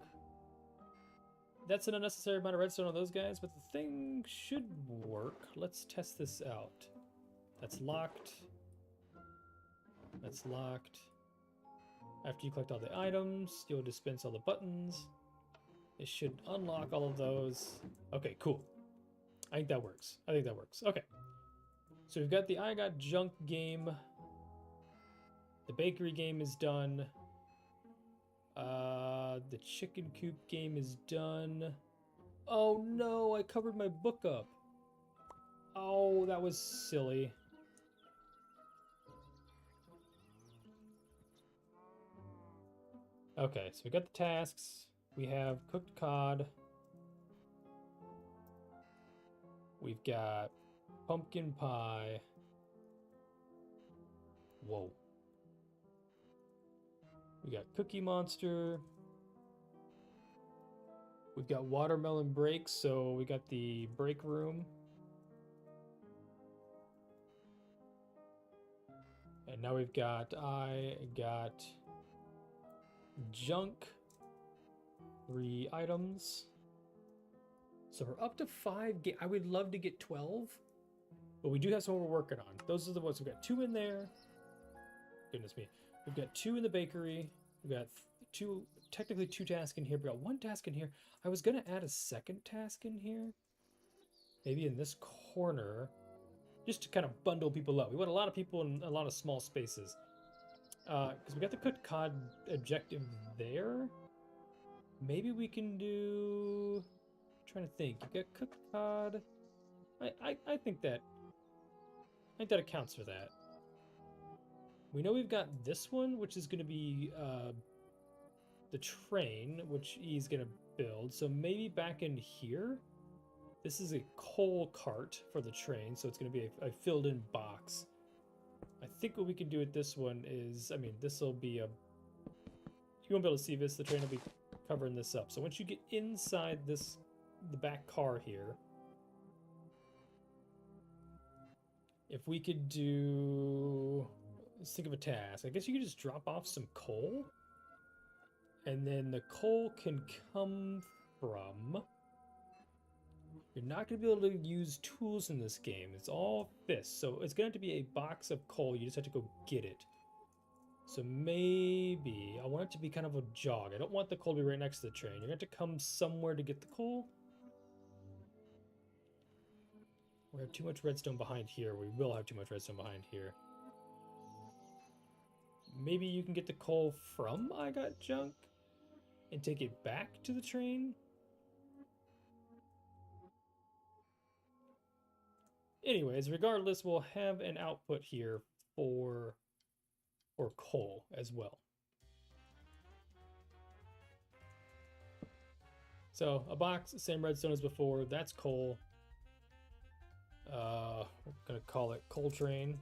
That's an unnecessary amount of redstone on those guys, but the thing should work. Let's test this out. That's locked. That's locked. After you collect all the items, you'll dispense all the buttons. It should unlock all of those. Okay, cool. I think that works. Okay. So we've got the I Got Junk game. The bakery game is done. The chicken coop game is done. Oh no, I covered my book up. Oh, that was silly. Okay, so we got the tasks. We have cooked cod. We've got pumpkin pie. Whoa. We got Cookie Monster. We've got watermelon breaks, so we got the break room. And now I got junk, 3 items. So we're up to 5. I would love to get 12, but we do have some we're working on. Those are the ones. We've got 2 in there. Goodness me. We've got 2 in the bakery. We've got 2, technically 2 tasks in here. We've got 1 task in here. I was going to add a second task in here. Maybe in this corner. Just to kind of bundle people up. We want a lot of people in a lot of small spaces. Because we got the cooked cod objective there. Maybe we can do... I'm trying to think. You got cooked cod. I think that accounts for that. We know we've got this one, which is going to be the train, which he's going to build. So maybe back in here, this is a coal cart for the train. So it's going to be a filled-in box. I think what we can do with this one is, I mean, this will be a... You won't be able to see this. The train will be covering this up. So once you get inside this, the back car here, if we could do... Let's think of a task. I guess you could just drop off some coal. And then the coal can come from... You're not going to be able to use tools in this game. It's all fists. So it's going to be a box of coal. You just have to go get it. So maybe... I want it to be kind of a jog. I don't want the coal to be right next to the train. You're going to have to come somewhere to get the coal. We have too much redstone behind here. We will have too much redstone behind here. Maybe you can get the coal from I Got Junk and take it back to the train. Anyways, regardless, we'll have an output here for coal as well. So a box, same redstone as before. That's coal. We're gonna call it coal train.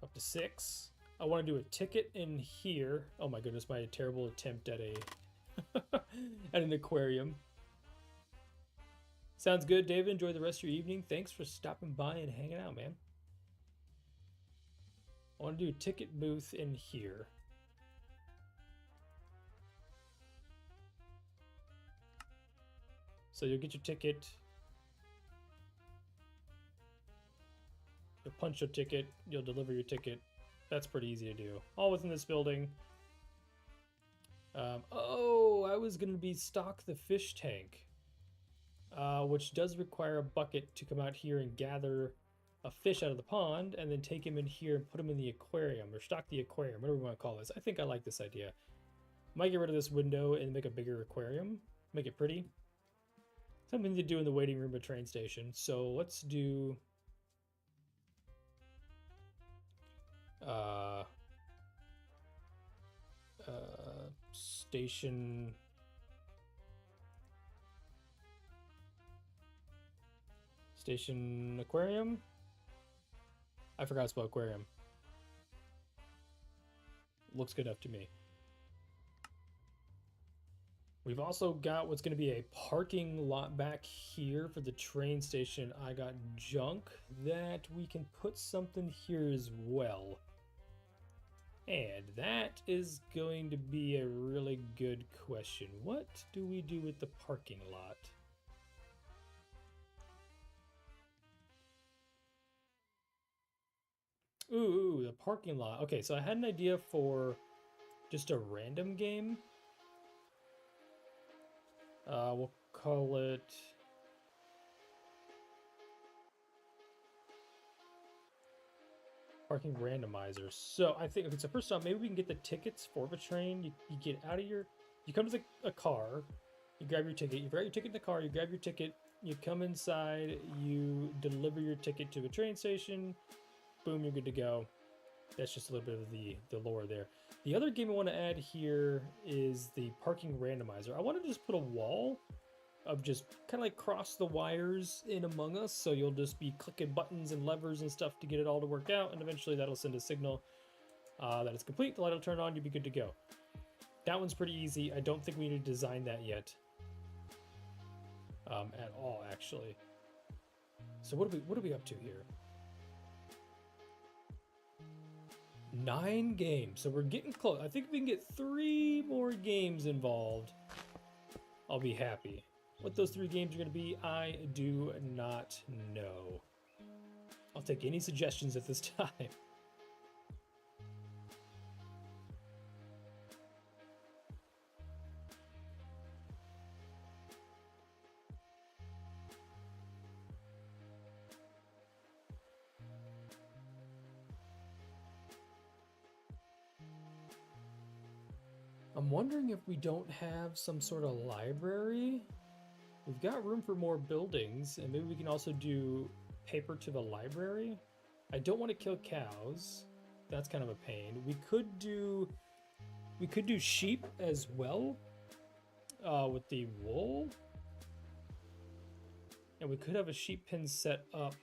Up to 6. I want to do a ticket in here. Oh my goodness, my terrible attempt at a at an aquarium. Sounds good, David. Enjoy the rest of your evening. Thanks for stopping by and hanging out, man. I want to do a ticket booth in here. So you'll get your ticket. You'll punch your ticket. You'll deliver your ticket. That's pretty easy to do. All within this building. Oh, I was going to be stock the fish tank. Which does require a bucket to come out here and gather a fish out of the pond and then take him in here and put him in the aquarium or stock the aquarium, whatever we want to call this. I think I like this idea. Might get rid of this window and make a bigger aquarium. Make it pretty. Something to do in the waiting room at train station. So let's do... station... Station aquarium? I forgot to spell aquarium. Looks good enough to me. We've also got what's going to be a parking lot back here for the train station. I Got Junk that we can put something here as well. And that is going to be a really good question. What do we do with the parking lot? Ooh, the parking lot. Okay, so I had an idea for just a random game. We'll call it... Parking randomizer. So I think, okay, so first off, maybe we can get the tickets for the train. You get out of your... You come to a car, you grab your ticket, you grab your ticket in the car, you grab your ticket, you come inside, you deliver your ticket to the train station, boom, you're good to go. That's just a little bit of the lore there. The other game I want to add here is the parking randomizer. I want to just put a wall of just kind of like cross the wires in among us, so you'll just be clicking buttons and levers and stuff to get it all to work out, and eventually that'll send a signal that it's complete. The light will turn on, you'll be good to go. That one's pretty easy. I don't think we need to design that yet at all, actually. So what are we up to here? 9 games. So we're getting close. I think if we can get 3 more games involved, I'll be happy. What those 3 games are going to be, I do not know. I'll take any suggestions at this time. I'm wondering if we don't have some sort of library. We've got room for more buildings, and maybe we can also do paper to the library. I don't want to kill cows. That's kind of a pain. We could do sheep as well with the wool. And we could have a sheep pen set up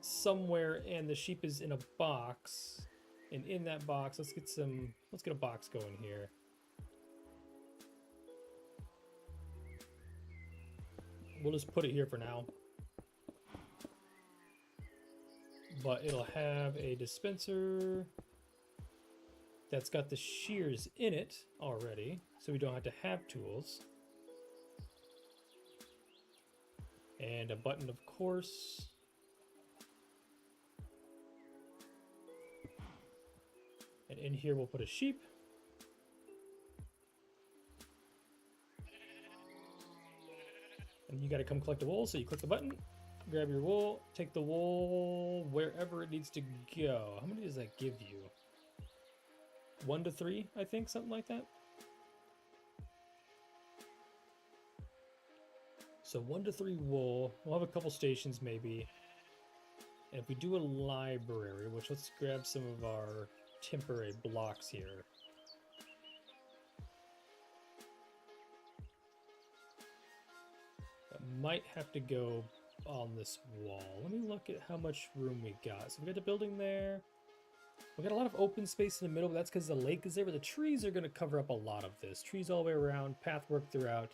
somewhere, and the sheep is in a box. And in that box, let's get a box going here. We'll just put it here for now. But it'll have a dispenser that's got the shears in it already, so we don't have to have tools. And a button, of course. And in here we'll put a sheep. And you got to come collect the wool, so you click the button, grab your wool, take the wool wherever it needs to go. How many does that give you? 1 to 3, I think, something like that. So 1 to 3 wool. We'll have a couple stations maybe. And if we do a library, which let's grab some of our temporary blocks here. That might have to go on this wall. Let me look at how much room we got. So we got the building there. We got a lot of open space in the middle, but that's because the lake is there, but the trees are going to cover up a lot of this. Trees all the way around, path work throughout.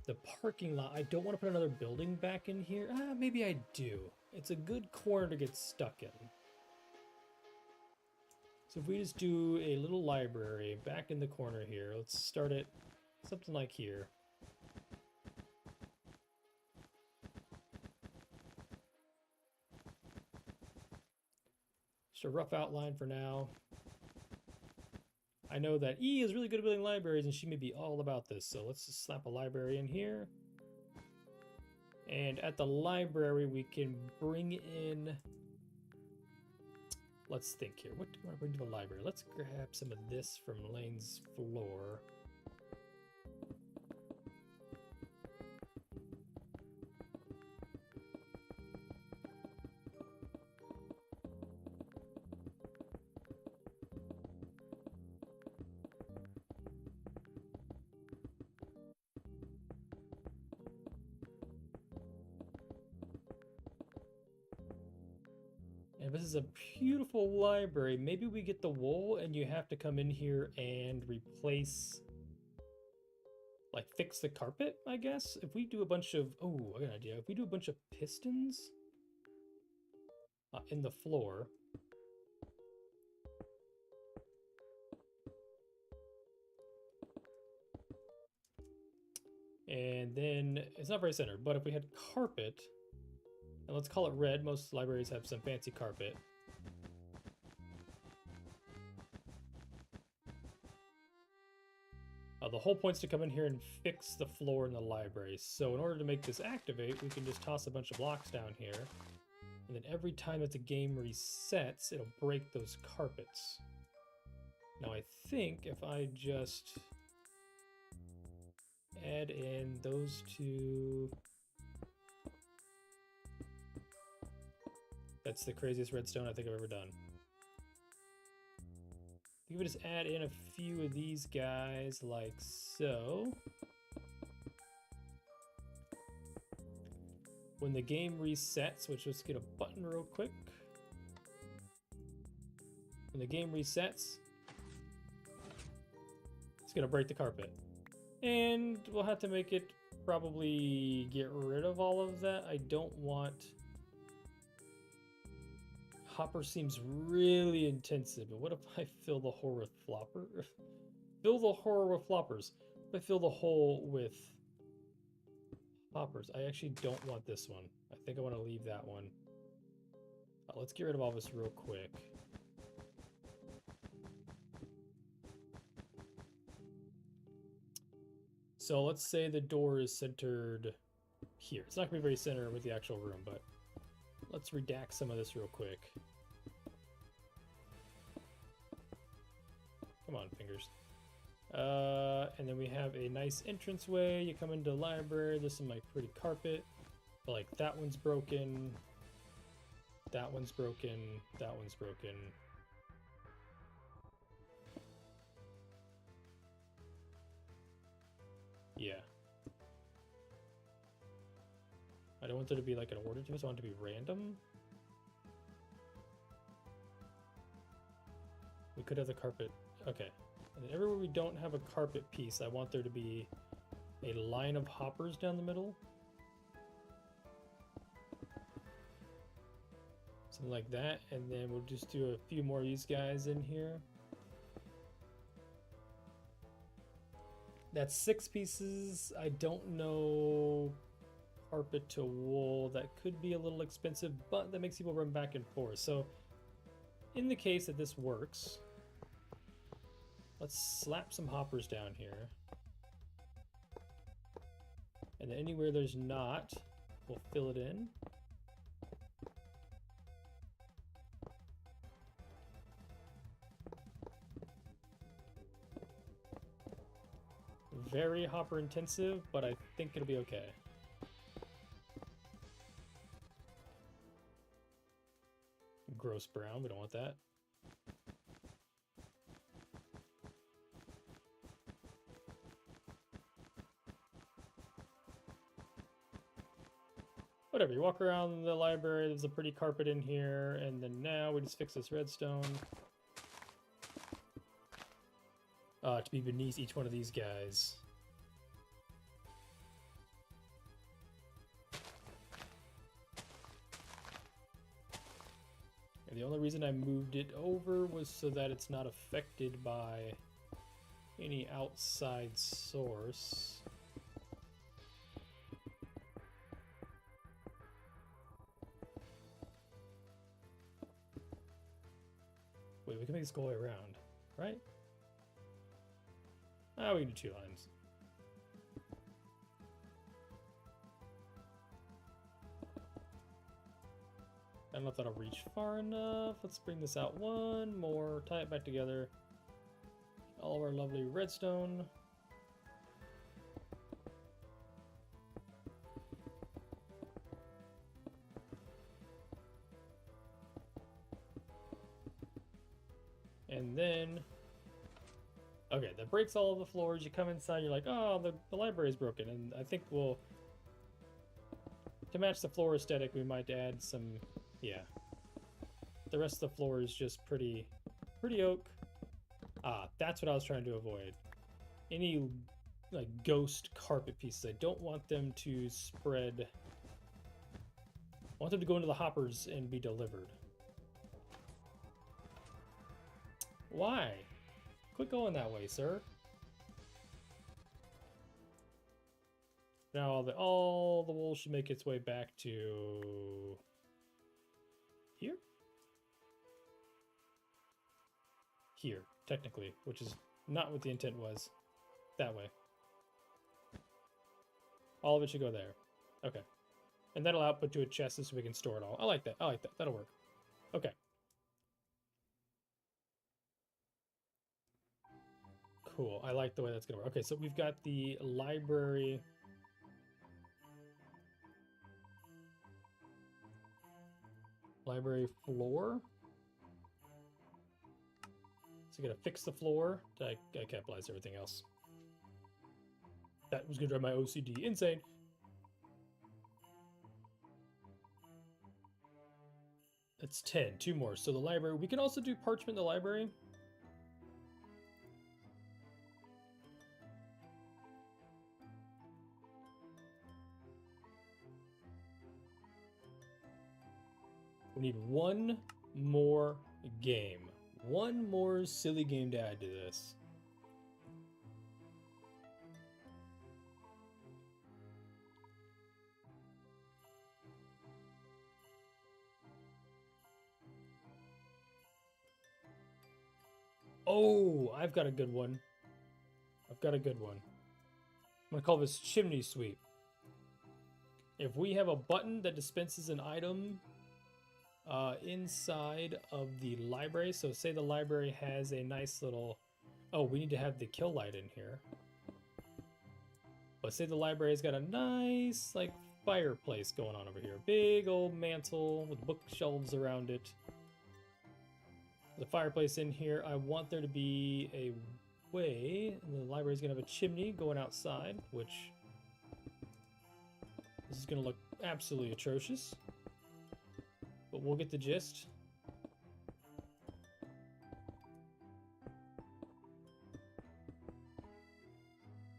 The parking lot, I don't want to put another building back in here. Maybe I do. It's a good corner to get stuck in. So if we just do a little library back in the corner here, let's start it something like here. Just a rough outline for now. I know that E is really good at building libraries, and she may be all about this, so let's just slap a library in here. And at the library, we can bring in... Let's think here. What do we want to bring to the library? Let's grab some of this from Lane's floor. And this is a beautiful library. Maybe we get the wool and you have to come in here and replace, like fix the carpet, I guess. If we do a bunch of, oh, I got an idea. If we do a bunch of pistons in the floor. And then, it's not very centered, but if we had carpet, and let's call it red. Most libraries have some fancy carpet. The whole point's to come in here and fix the floor in the library. So in order to make this activate, we can just toss a bunch of blocks down here. And then every time that the game resets, it'll break those carpets. Now I think if I just add in those two... That's the craziest redstone I think I've ever done. I think we just add in a few of these guys like so. When the game resets, which let's get a button real quick. When the game resets, it's gonna break the carpet. And we'll have to make it probably get rid of all of that. I don't want... Hopper seems really intensive, but what if I fill the hole with flopper? Fill the hole with floppers. If I fill the hole with hoppers, I actually don't want this one. I think I want to leave that one. Let's get rid of all this real quick. So let's say the door is centered here. It's not going to be very center with the actual room, but let's redact some of this real quick. Come on, fingers. And then we have a nice entranceway. You come into the library. There's some like pretty carpet. But like that one's broken. That one's broken. That one's broken. Yeah. I don't want there to be like an order to it. I want it to be random. We could have the carpet. Okay. And then everywhere we don't have a carpet piece, I want there to be a line of hoppers down the middle. Something like that. And then we'll just do a few more of these guys in here. That's 6 pieces. I don't know. Carpet to wool. That could be a little expensive, but that makes people run back and forth. So in the case that this works, let's slap some hoppers down here. And then anywhere there's not, we'll fill it in. Very hopper intensive, but I think it'll be okay. Gross brown, we don't want that. Whatever, you walk around the library, there's a pretty carpet in here, and then now we just fix this redstone. To be beneath each one of these guys. And the only reason I moved it over was so that it's not affected by any outside source. Wait, we can make this go all the way around, right? Ah, we can do 2 lines. I don't know if that'll reach far enough. Let's bring this out one more, tie it back together. All of our lovely redstone. And then, okay, that breaks all of the floors. You come inside, you're like, oh, the library's broken. And I think we'll, to match the floor aesthetic, we might add some, yeah. The rest of the floor is just pretty oak. Ah, that's what I was trying to avoid. Any, like, ghost carpet pieces. I don't want them to spread. I want them to go into the hoppers and be delivered. Why? Quit going that way, sir. Now all the wool should make its way back to here? Here, technically, which is not what the intent was. That way. All of it should go there. Okay. And that'll output to a chest so we can store it all. I like that. I like that. That'll work. Okay. Cool. I like the way that's going to work. Okay, so we've got the library. Library floor. So you gotta fix the floor. I capitalize everything else. That was gonna drive my OCD insane. That's 10. 2 more. So the library. We can also do parchment in the library. We need 1 more game. One more silly game to add to this. Oh, I've got a good one. I'm gonna call this Chimney Sweep. If we have a button that dispenses an item inside of the library, so say the library has a nice little... Oh, we need to have the kill light in here. But say the library's got a nice, like, fireplace going on over here. Big old mantle with bookshelves around it. The fireplace in here. I want there to be a way, and the library's gonna have a chimney going outside, which this is gonna look absolutely atrocious, but we'll get the gist.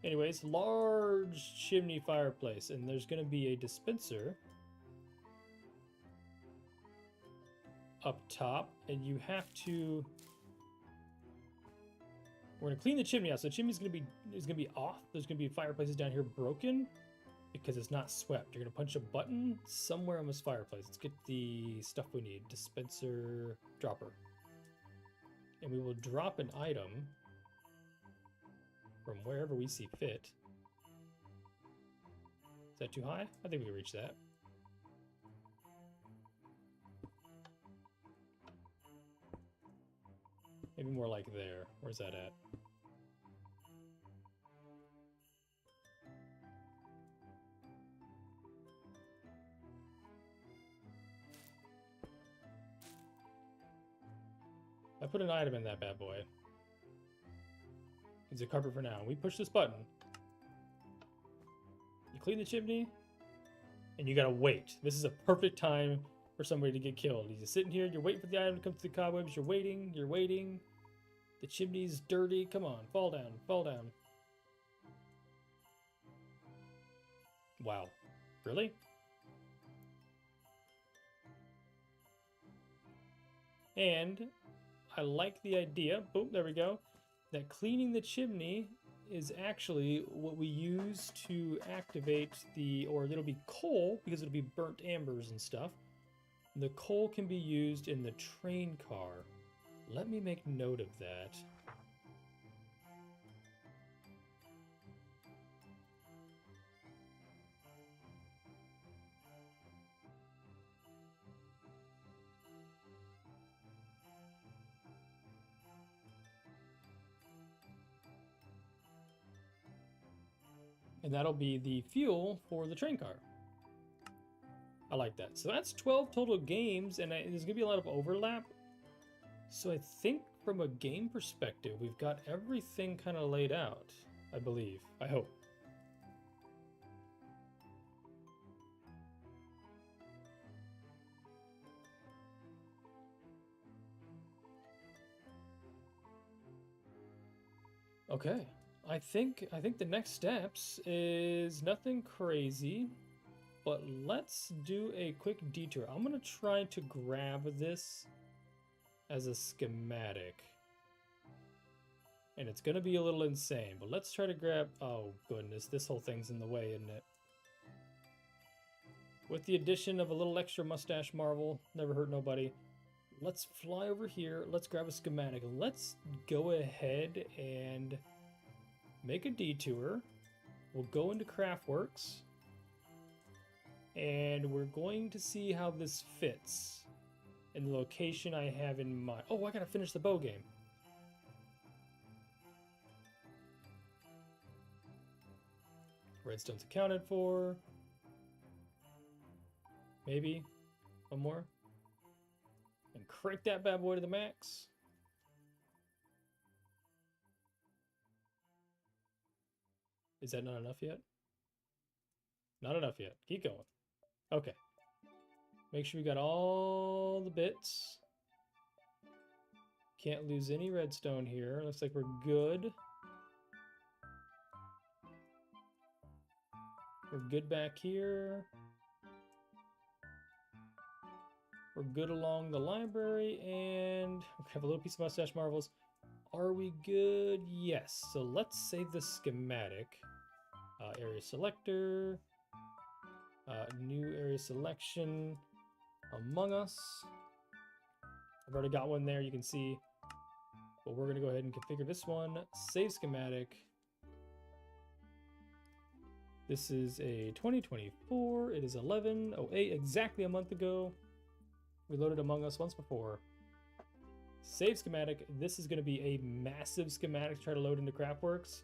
Anyways, large chimney fireplace, and there's gonna be a dispenser up top, and you have to... We're gonna clean the chimney out. So the chimney's gonna be off. There's gonna be fireplaces down here broken because it's not swept. You're gonna punch a button somewhere on this fireplace. Let's get the stuff we need. Dispenser dropper. And we will drop an item from wherever we see fit. Is that too high? I think we can reach that. Maybe more like there. Where's that at? I put an item in that bad boy. It's a carpet for now. We push this button. You clean the chimney, and you gotta wait. This is a perfect time for somebody to get killed. You're just sitting here, you're waiting for the item to come through the cobwebs, you're waiting. The chimney's dirty. Come on, fall down, fall down. Wow. Really? And I like the idea, boom, there we go, that cleaning the chimney is actually what we use to activate the, or it'll be coal, because it'll be burnt ambers and stuff. The coal can be used in the train car. Let me make note of that. And that'll be the fuel for the train car. I like that. So that's 12 total games, and there's going to be a lot of overlap. So I think from a game perspective, we've got everything kind of laid out, I believe. I hope. Okay. I think the next steps is nothing crazy, but let's do a quick detour. I'm going to try to grab this as a schematic. And it's going to be a little insane, but let's try to grab... Oh, goodness, this whole thing's in the way, isn't it? With the addition of a little extra mustache marble, never hurt nobody. Let's fly over here. Let's grab a schematic. Let's go ahead and make a detour. We'll go into CraftWorks. And we're going to see how this fits in the location I have in mind. Oh, I gotta finish the bow game. Redstone's accounted for. Maybe one more. And crank that bad boy to the max. Is that not enough yet? Not enough yet. Keep going. Okay. Make sure we got all the bits. Can't lose any redstone here. Looks like we're good. We're good back here. We're good along the library, and we have a little piece of mustache marbles. Are we good? Yes. So let's save the schematic. Area selector. New area selection. Among Us. I've already got one there, you can see. But we're going to go ahead and configure this one. Save schematic. This is a 2024. It is 11/08, exactly a month ago. We loaded Among Us once before. Save schematic. This is going to be a massive schematic to try to load into CraftWorks.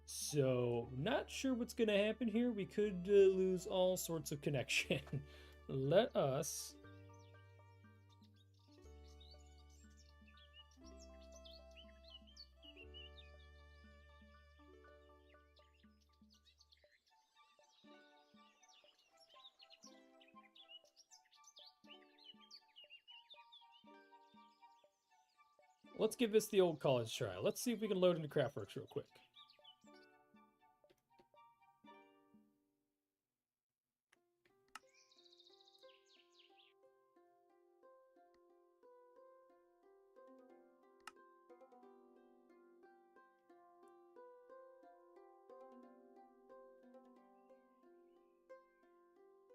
So, not sure what's going to happen here. We could lose all sorts of connection. Let us... Let's give this the old college try. Let's see if we can load into CraftWorks real quick.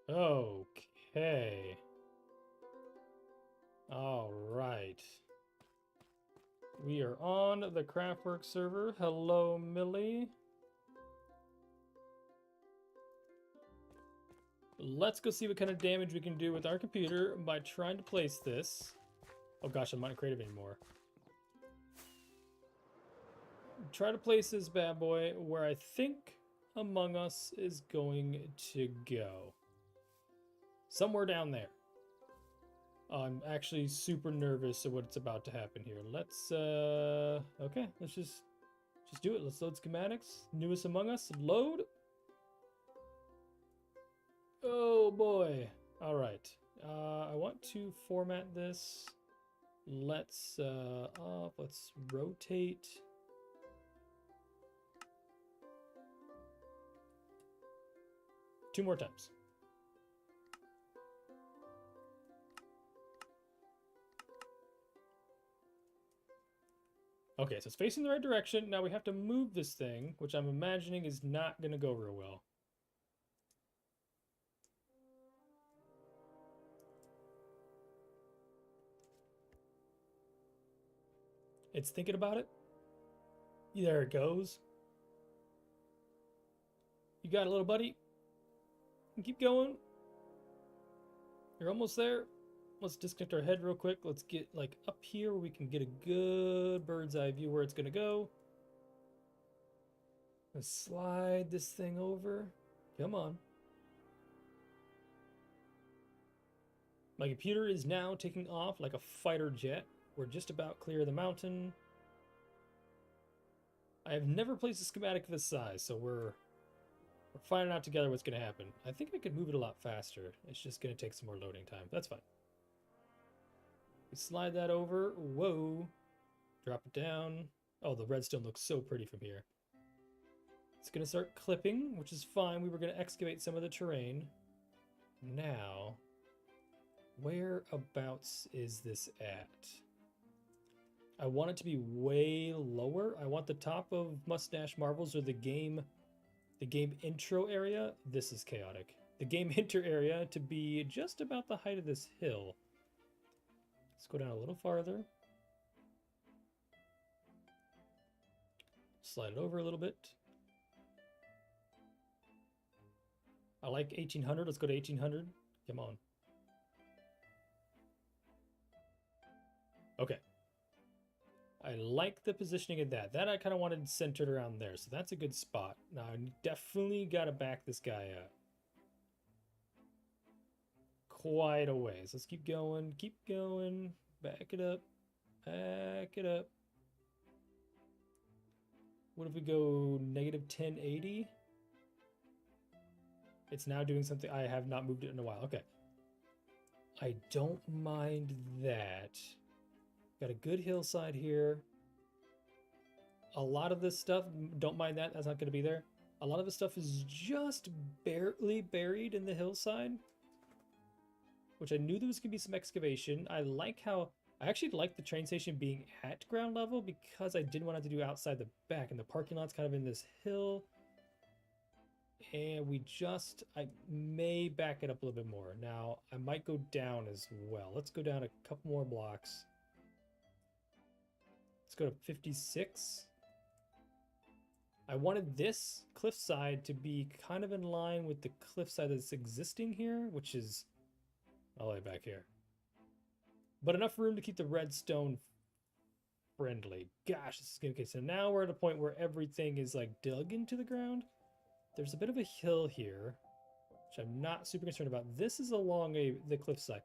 Okay. All right. We are on the CraftWorks server. Hello, Millie. Let's go see what kind of damage we can do with our computer by trying to place this. Oh gosh, I'm not creative anymore. Try to place this bad boy where I think Among Us is going to go. Somewhere down there. I'm actually super nervous of what's about to happen here. Let's, okay, let's just do it. Let's load schematics. Newest Among Us, load. Oh boy. All right. I want to format this. Let's, let's rotate. Two more times. Okay, so it's facing the right direction. Now we have to move this thing, which I'm imagining is not going to go real well. It's thinking about it. There it goes. You got it, little buddy. Keep going. You're almost there. Let's disconnect our head real quick. Let's get like up here where we can get a good bird's eye view where it's gonna go. Let's slide this thing over. Come on. My computer is now taking off like a fighter jet. We're just about clear of the mountain. I have never placed a schematic of this size, so we're finding out together what's gonna happen. I think I could move it a lot faster. It's just gonna take some more loading time. That's fine. We slide that over. Whoa. Drop it down. Oh, the redstone looks so pretty from here. It's going to start clipping, which is fine. We were going to excavate some of the terrain. Now, whereabouts is this at? I want it to be way lower. I want the top of Mustache Marbles or the game intro area. This is chaotic. The game intro area to be just about the height of this hill. Let's go down a little farther. Slide it over a little bit. I like 1800. Let's go to 1800. Come on. Okay. I like the positioning of that. That I kind of wanted centered around there. So that's a good spot. Now I definitely got to back this guy up. Quite a ways. Let's keep going. Keep going. Back it up. Back it up. What if we go negative 1080? It's now doing something. I have not moved it in a while. Okay. I don't mind that. Got a good hillside here. A lot of this stuff, don't mind that. That's not going to be there. A lot of the stuff is just barely buried in the hillside. which I knew there was going to be some excavation. I actually like the train station being at ground level because I didn't want to have to do outside the back, and the parking lot's kind of in this hill. And I may back it up a little bit more. Now, I might go down as well. Let's go down a couple more blocks. Let's go to 56. I wanted this cliffside to be kind of in line with the cliffside that's existing here, which is all the way back here. But enough room to keep the redstone friendly. Gosh, this is good. Okay, so now we're at a point where everything is like dug into the ground. There's a bit of a hill here, which I'm not super concerned about. This is along the cliffside.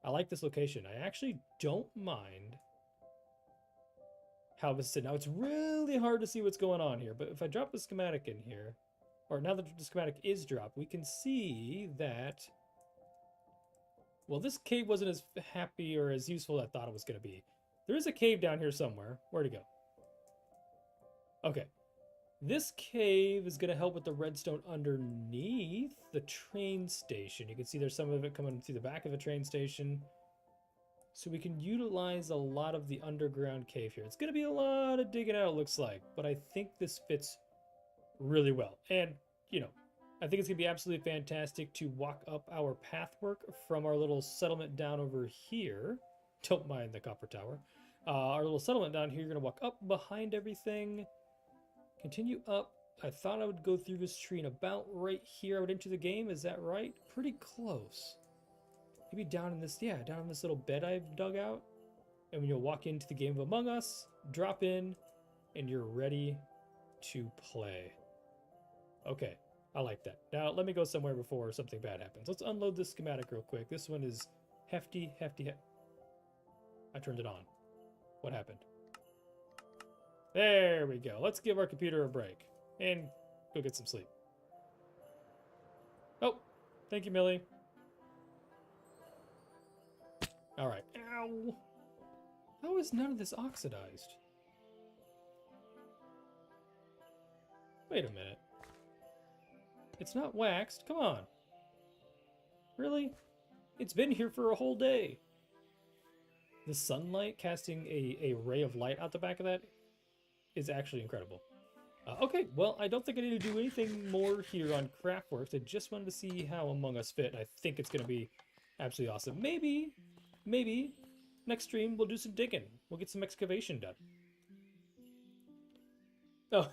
I like this location. I actually don't mind how this is. Now, it's really hard to see what's going on here, but if I drop the schematic in here, or now that the schematic is dropped, we can see that, well, this cave wasn't as happy or as useful as I thought it was going to be. There is a cave down here somewhere. Where'd it go? Okay. This cave is going to help with the redstone underneath the train station. You can see there's some of it coming through the back of the train station. So we can utilize a lot of the underground cave here. It's going to be a lot of digging out, it looks like, but I think this fits really well. And, you know, I think it's going to be absolutely fantastic to walk up our pathwork from our little settlement down over here. Don't mind the copper tower. Our little settlement down here, you're going to walk up behind everything, continue up. I thought I would go through this tree and about right here I would enter the game. Is that right? Pretty close. Maybe down in this, yeah, down in this little bed I've dug out. And when you'll walk into the game of Among Us, drop in, and you're ready to play. Okay, I like that. Now, let me go somewhere before something bad happens. Let's unload this schematic real quick. This one is hefty. I turned it on. What happened? There we go. Let's give our computer a break and go get some sleep. Oh, thank you, Millie. All right. Ow. How is none of this oxidized? Wait a minute. It's not waxed. Come on. Really? It's been here for a whole day. The sunlight casting a ray of light out the back of that is actually incredible. Okay, well, I don't think I need to do anything more here on CraftWorks. I just wanted to see how Among Us fit, and I think it's going to be absolutely awesome. Maybe next stream we'll do some digging. We'll get some excavation done. Oh,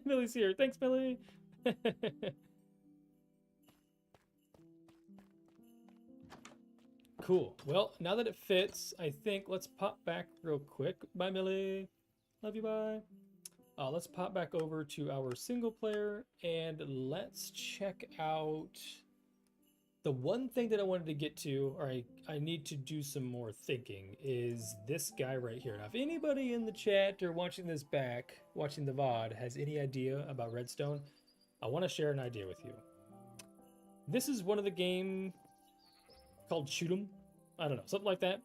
Millie's here. Thanks, Millie. Cool. Well, now that it fits, I think let's pop back real quick. Bye, Millie. Love you, bye. Let's pop back over to our single player and let's check out the one thing that I wanted to get to, or I need to do some more thinking, is this guy right here. Now, if anybody in the chat or watching this back, watching the VOD, has any idea about Redstone, I want to share an idea with you. This is one of the game called Shoot 'em. I don't know, something like that.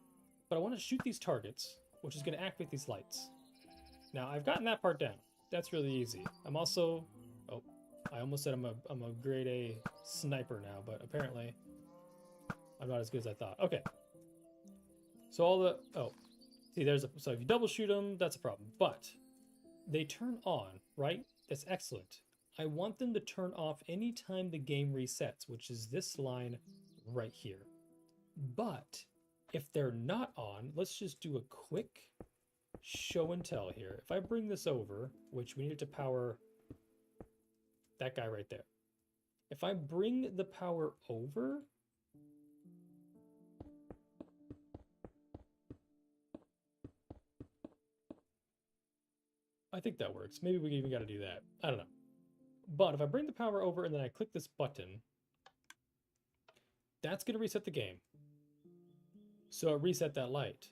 But I want to shoot these targets, which is going to activate these lights. Now, I've gotten that part down. That's really easy. I'm also... Oh, I almost said I'm a grade A sniper now, but apparently I'm not as good as I thought. Okay. So all the... Oh. See, there's a... So if you double shoot them, that's a problem. But they turn on, right? That's excellent. I want them to turn off anytime the game resets, which is this line right here. But if they're not on, let's just do a quick show and tell here. If I bring this over, which we need to power that guy right there. If I bring the power over, I think that works. Maybe we even got to do that. I don't know. But if I bring the power over and then I click this button, that's going to reset the game. So it reset that light.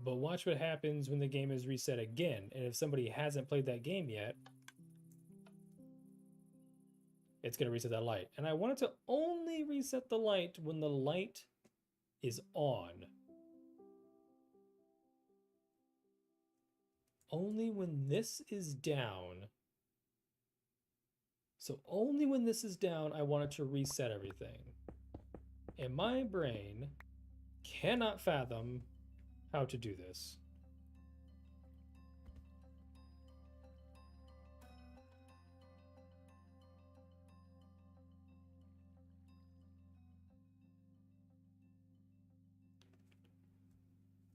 But watch what happens when the game is reset again. And if somebody hasn't played that game yet, it's going to reset that light. And I want it to only reset the light when the light is on. Only when this is down. So only when this is down, I want it to reset everything. And my brain cannot fathom how to do this.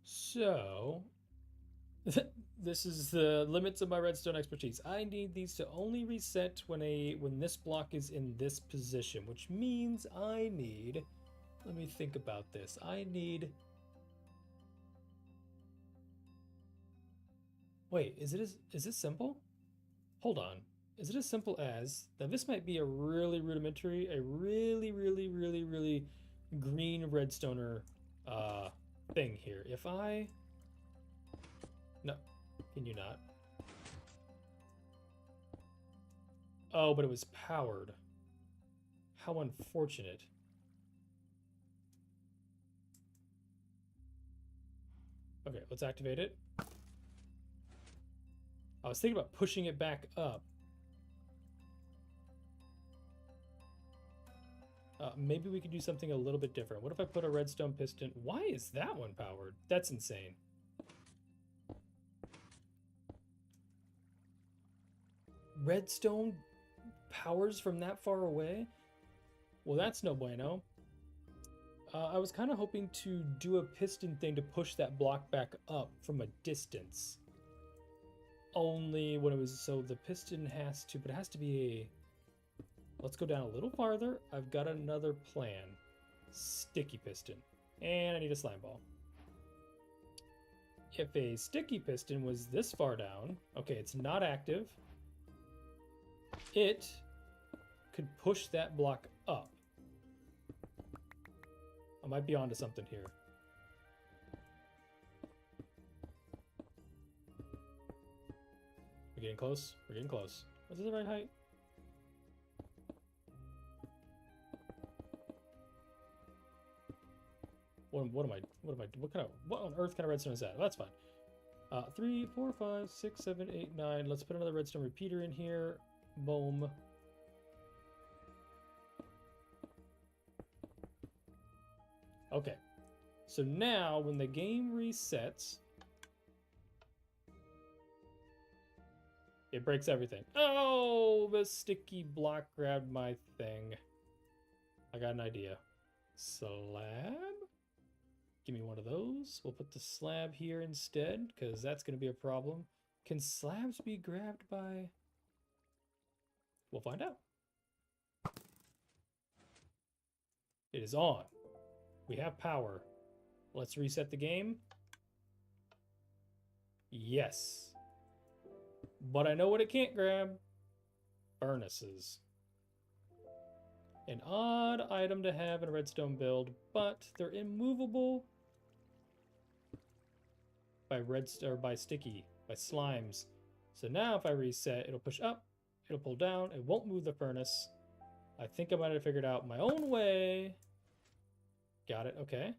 So, this is the limits of my redstone expertise. I need these to only reset when this block is in this position, which means I need, let me think about this. I need, wait, is this simple? Hold on. Is it as simple as, now this might be a really rudimentary, a really green redstoner thing here. If I, no, can you not? Oh, but it was powered. How unfortunate. Okay, let's activate it. I was thinking about pushing it back up. Maybe we could do something a little bit different. What if I put a redstone piston? Why is that one powered? That's insane. Redstone powers from that far away? Well, that's no bueno. I was kind of hoping to do a piston thing to push that block back up from a distance. Only when it was, so the piston has to, but it has to be a, let's go down a little farther. I've got another plan. Sticky piston. And I need a slime ball. If a sticky piston was this far down, okay, it's not active. It could push that block up. I might be onto something here. We're getting close. We're getting close. Is this the right height? What on earth kind of redstone is that? Well, that's fine. 3, 4, 5, 6, 7, 8, 9. Let's put another redstone repeater in here. Boom. Okay. So now when the game resets, it breaks everything. Oh, the sticky block grabbed my thing. I got an idea. Slab? Give me one of those. We'll put the slab here instead, because that's going to be a problem. Can slabs be grabbed by... We'll find out. It is on. We have power. Let's reset the game. Yes. But I know what it can't grab. Furnaces. An odd item to have in a redstone build, but they're immovable by by sticky, by slimes. So now if I reset, it'll push up, it'll pull down, it won't move the furnace. I think I might have figured out my own way. Got it, okay.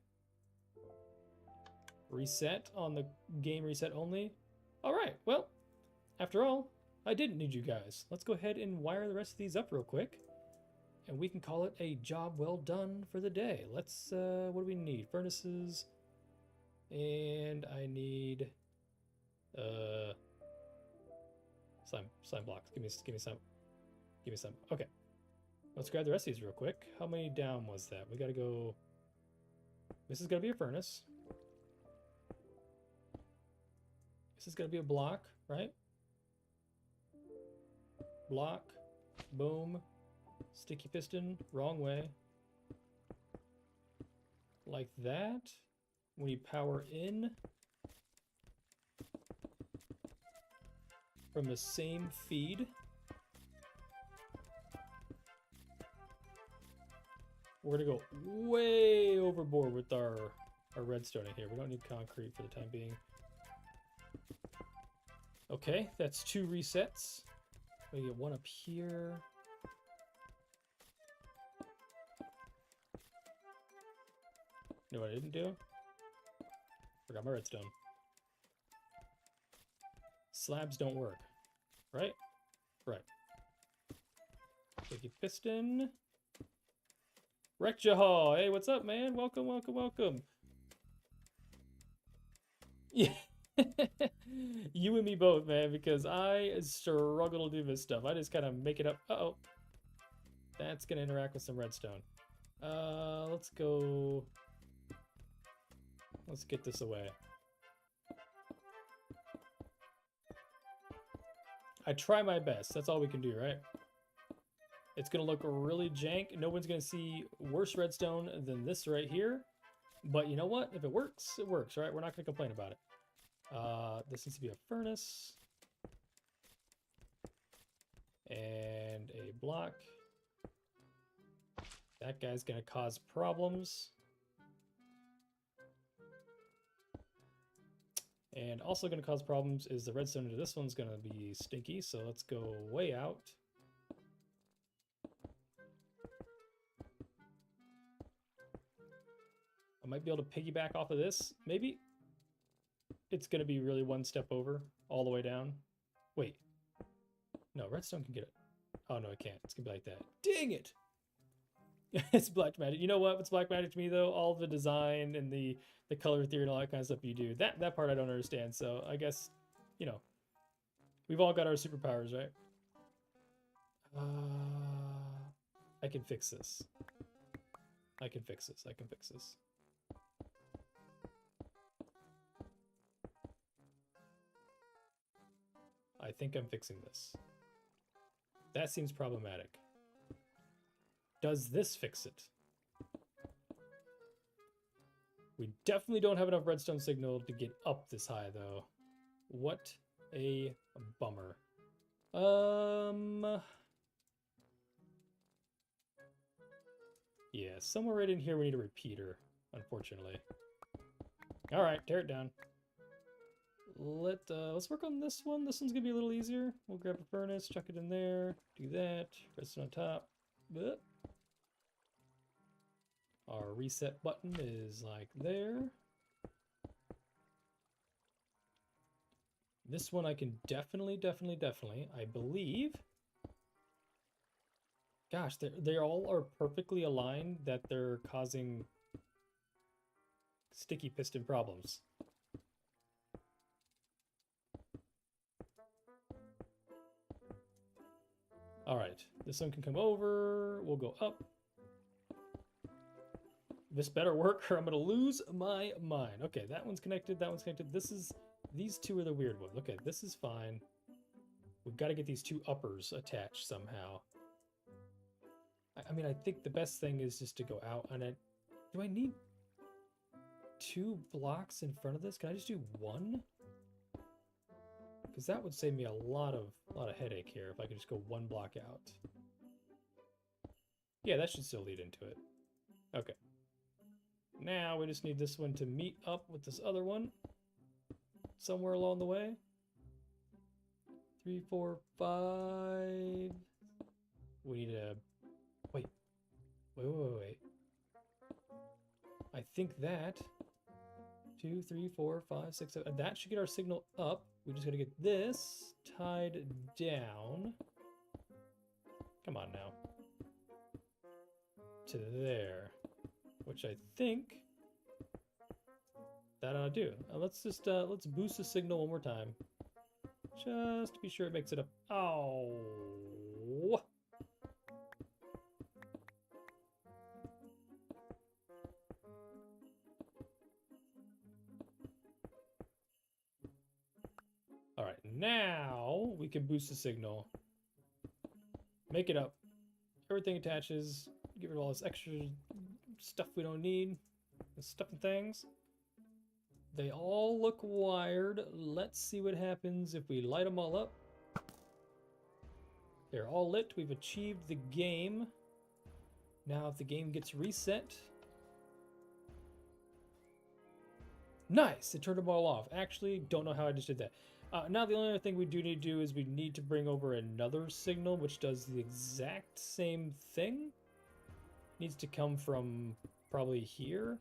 Reset on the game reset only. All right, well, after all, I didn't need you guys. Let's go ahead and wire the rest of these up real quick. And we can call it a job well done for the day. Let's, what do we need? Furnaces. And I need, slime blocks. Give me some. Okay. Let's grab the rest of these real quick. How many down was that? We gotta go, this is gonna be a furnace. This is gonna be a block, right? Block, boom. Sticky piston, wrong way. Like that. When you power in from the same feed. We're gonna go way overboard with our redstone in here. We don't need concrete for the time being. Okay, that's 2 resets. We get one up here. You know what I didn't do? Forgot my redstone. Slabs don't work. Right? Right. Sticky piston. Rekjahal, hey, what's up, man? Welcome, welcome, welcome. Yeah. You and me both, man, because I struggle to do this stuff. I just kind of make it up. Uh-oh. That's going to interact with some redstone. Let's go... Let's get this away. I try my best. That's all we can do, right? It's going to look really jank. No one's going to see worse redstone than this right here. But you know what? If it works, right? We're not going to complain about it. This needs to be a furnace. And a block. That guy's going to cause problems. And also going to cause problems is the redstone into this one's going to be stinky. So let's go way out. I might be able to piggyback off of this, maybe. It's going to be really one step over, all the way down. Wait. No, redstone can get it. Oh, no, it can't. It's going to be like that. Dang it! It's black magic. You know what? What's black magic to me, though? All the design and the color theory and all that kind of stuff you do. That part I don't understand, so I guess, you know, we've all got our superpowers, right? I can fix this. I can fix this. I can fix this. I think I'm fixing this. That seems problematic. Does this fix it? We definitely don't have enough redstone signal to get up this high, though. What a bummer. Yeah, somewhere right in here we need a repeater, unfortunately. Alright, tear it down. Let's work on this one. This one's gonna be a little easier. We'll grab a furnace, chuck it in there, do that, rest it on top. But our reset button is like there. This one I can definitely, I believe. Gosh, they all are perfectly aligned that they're causing sticky piston problems. All right, this one can come over. We'll go up. This better work or I'm gonna lose my mind. Okay, that one's connected, that one's connected. These two are the weird ones. Okay, this is fine. We've got to get these two uppers attached somehow. I mean, I think the best thing is just to go out on it. Do I need 2 blocks in front of this? Can I just do 1? Because that would save me a lot of headache here if I could just go 1 block out. Yeah, that should still lead into it. Okay. Now we just need this one to meet up with this other one somewhere along the way. 3, 4, 5. We need a... Wait. I think that... 2, 3, 4, 5, 6, 7... That should get our signal up. We just gotta get this tied down. Come on now. To there. Which I think... that ought to do. Let's just, let's boost the signal one more time. Just to be sure it makes it up. Oh! Alright, now we can boost the signal. Make it up. Everything attaches. Get rid of all this extra stuff we don't need. Stuff and things. They all look wired. Let's see what happens if we light them all up. They're all lit. We've achieved the game. Now if the game gets reset... Nice! It turned them all off. Actually, don't know how I just did that. Now the only other thing we do need to do is we need to bring over another signal which does the exact same thing. Needs to come from probably here.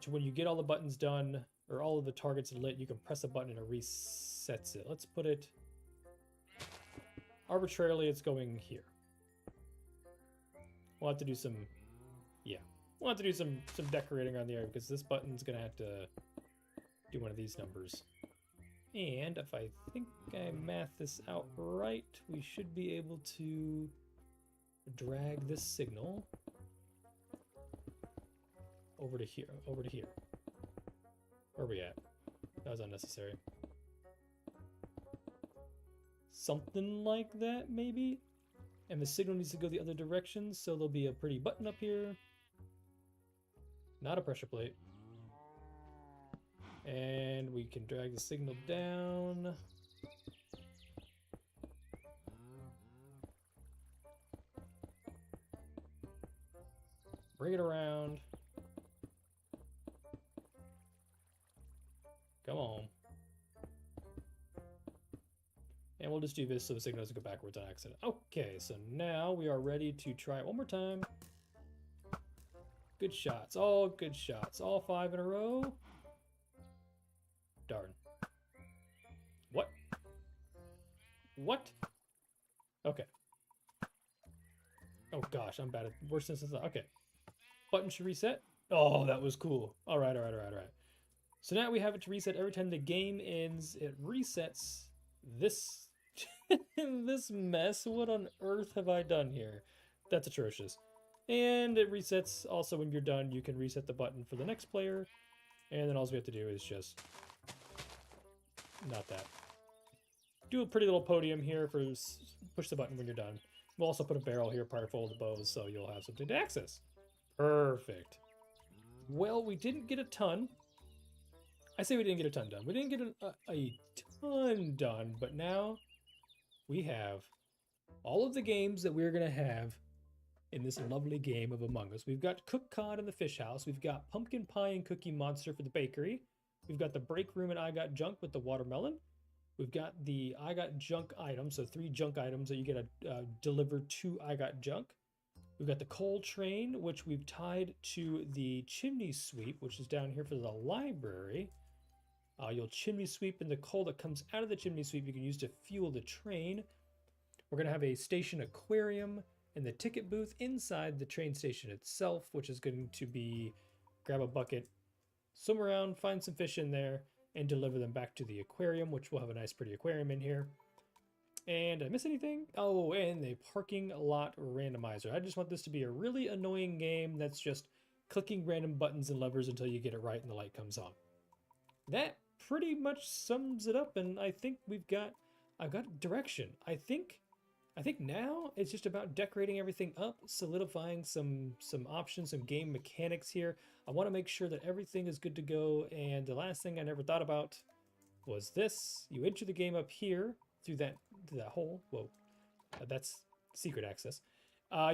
To when you get all the buttons done, or all of the targets lit, you can press a button and it resets it. Let's put it... Arbitrarily, it's going here. We'll have to do some We'll have to do some decorating around the area because this button's gonna have to do one of these numbers. And if I think I math this out right, we should be able to drag this signal over to here, over to here. Where are we at? That was unnecessary. Something like that, maybe? And the signal needs to go the other direction, so there'll be a pretty button up here. Not a pressure plate. And we can drag the signal down. Bring it around. Come on. And we'll just do this so the signal doesn't go backwards on accident. Okay, so now we are ready to try it one more time. Good shots, all good shots. All 5 in a row. Darn. What? What? Okay. Oh gosh, I'm bad at worse than okay. Button should reset. Oh, that was cool. All right. So now we have it to reset every time the game ends. It resets this this mess. What on earth have I done here? That's atrocious. And it resets also when you're done. You can reset the button for the next player. And then all we have to do is just not that. Do a pretty little podium here for push the button when you're done. We'll also put a barrel here, probably full of the bows, so you'll have something to access. Perfect. Well, we didn't get a ton. I say we didn't get a ton done. We didn't get a ton done, but now we have all of the games that we're going to have in this lovely game of Among Us. We've got Cook Cod in the Fish House. We've got Pumpkin Pie and Cookie Monster for the bakery. We've got the break room and I Got Junk with the watermelon. We've got the I Got Junk items, so 3 junk items that you get delivered to I Got Junk. We've got the coal train, which we've tied to the chimney sweep, which is down here for the library. You'll chimney sweep, and the coal that comes out of the chimney sweep you can use to fuel the train. We're going to have a station aquarium and the ticket booth inside the train station itself, which is going to be grab a bucket, swim around, find some fish in there, and deliver them back to the aquarium, which will have a nice pretty aquarium in here. And did I miss anything? Oh, and the parking lot randomizer. I just want this to be a really annoying game that's just clicking random buttons and levers until you get it right and the light comes on. That pretty much sums it up, and I think I've got direction. I think now it's just about decorating everything up, solidifying some options, some game mechanics here. I want to make sure that everything is good to go, and the last thing I never thought about was this. You enter the game up here through that hole. Whoa, that's secret access.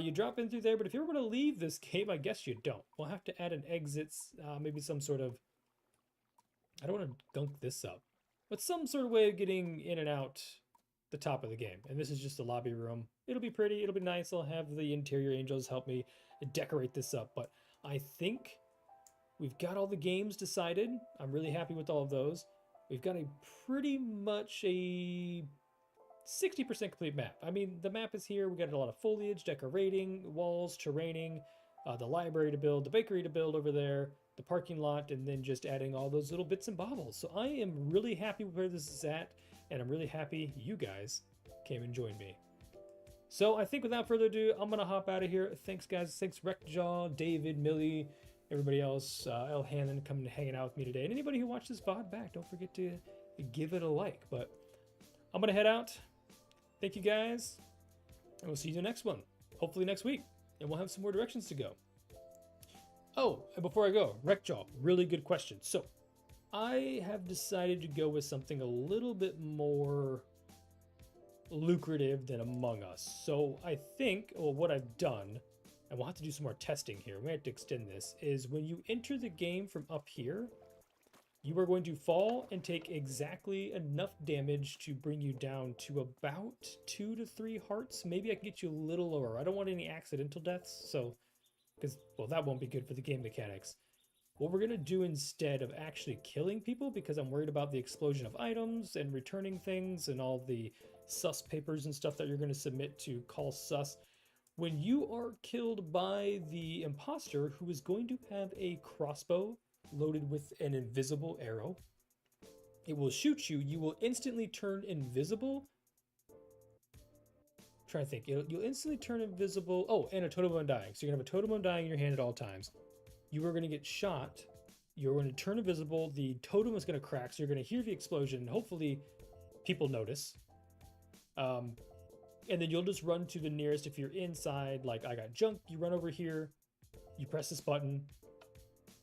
You drop in through there, but if you're going to leave this game, I guess you don't. We'll have to add an exits, maybe some sort of, I don't want to gunk this up, but some sort of way of getting in and out the top of the game. And this is just a lobby room. It'll be pretty, it'll be nice. I'll have the interior angels help me decorate this up, but I think we've got all the games decided. I'm really happy with all of those. We've got a pretty much a 60% complete map. I mean, the map is here. We got a lot of foliage, decorating, walls, terraining, the library to build, the bakery to build over there, the parking lot, and then just adding all those little bits and bobbles. So I am really happy with where this is at, and I'm really happy you guys came and joined me. So I think without further ado, I'm going to hop out of here. Thanks, guys. Thanks, Wreckjaw, David, Millie, everybody else, El Hannon coming and hanging out with me today. And anybody who watched this VOD back, don't forget to give it a like. But I'm going to head out. Thank you, guys. And we'll see you in the next one. Hopefully next week. And we'll have some more directions to go. Oh, and before I go, Wreckjaw, really good question. So I have decided to go with something a little bit more lucrative than Among Us. So I think, well, what I've done, and we'll have to do some more testing here, we have to extend this, is when you enter the game from up here, you are going to fall and take exactly enough damage to bring you down to about 2 to 3 hearts. Maybe I can get you a little lower. I don't want any accidental deaths, so, because, well, that won't be good for the game mechanics. What we're going to do instead of actually killing people, because I'm worried about the explosion of items and returning things and all the sus papers and stuff that you're going to submit to call sus, When you are killed by the imposter, who is going to have a crossbow loaded with an invisible arrow, it will shoot you. You will instantly turn invisible. I'm trying to think. You'll instantly turn invisible. Oh, and a totem of undying. So you're going to have a totem of undying in your hand at all times. You are going to get shot. You're going to turn invisible. The totem is going to crack. So you're going to hear the explosion. Hopefully people notice. And then you'll just run to the nearest. If you're inside, like I got junk, you run over here, you press this button,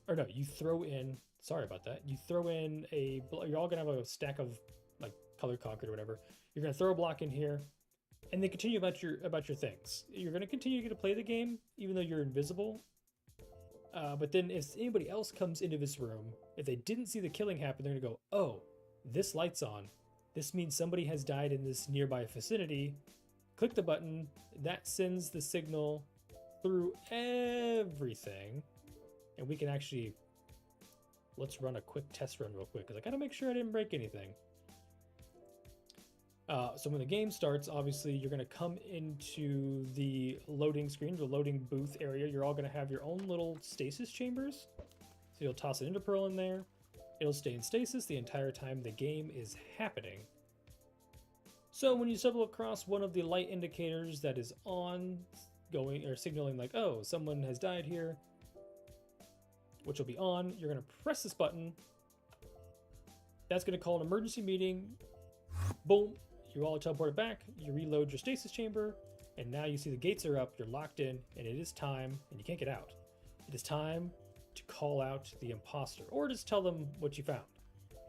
or no, you throw in, sorry about that, you throw in you're all gonna have a stack of like colored concrete or whatever. You're gonna throw a block in here, and then continue about your things. You're gonna continue to play the game, even though you're invisible. But then if anybody else comes into this room, if they didn't see the killing happen, they're gonna go, oh, this light's on. This means somebody has died in this nearby vicinity. Click the button, that sends the signal through everything, and we can actually, let's run a quick test run real quick, because I gotta make sure I didn't break anything. So when the game starts, obviously you're gonna come into the loading screen, the loading booth area. You're all gonna have your own little stasis chambers. So you'll toss an ender pearl in there. It'll stay in stasis the entire time the game is happening. So when you stumble across one of the light indicators that is on, going or signaling like, oh, someone has died here, which will be on, you're going to press this button. That's going to call an emergency meeting. Boom, you all teleported back, you reload your stasis chamber, and now you see the gates are up, you're locked in, and it is time, and you can't get out. It is time to call out the imposter, or just tell them what you found.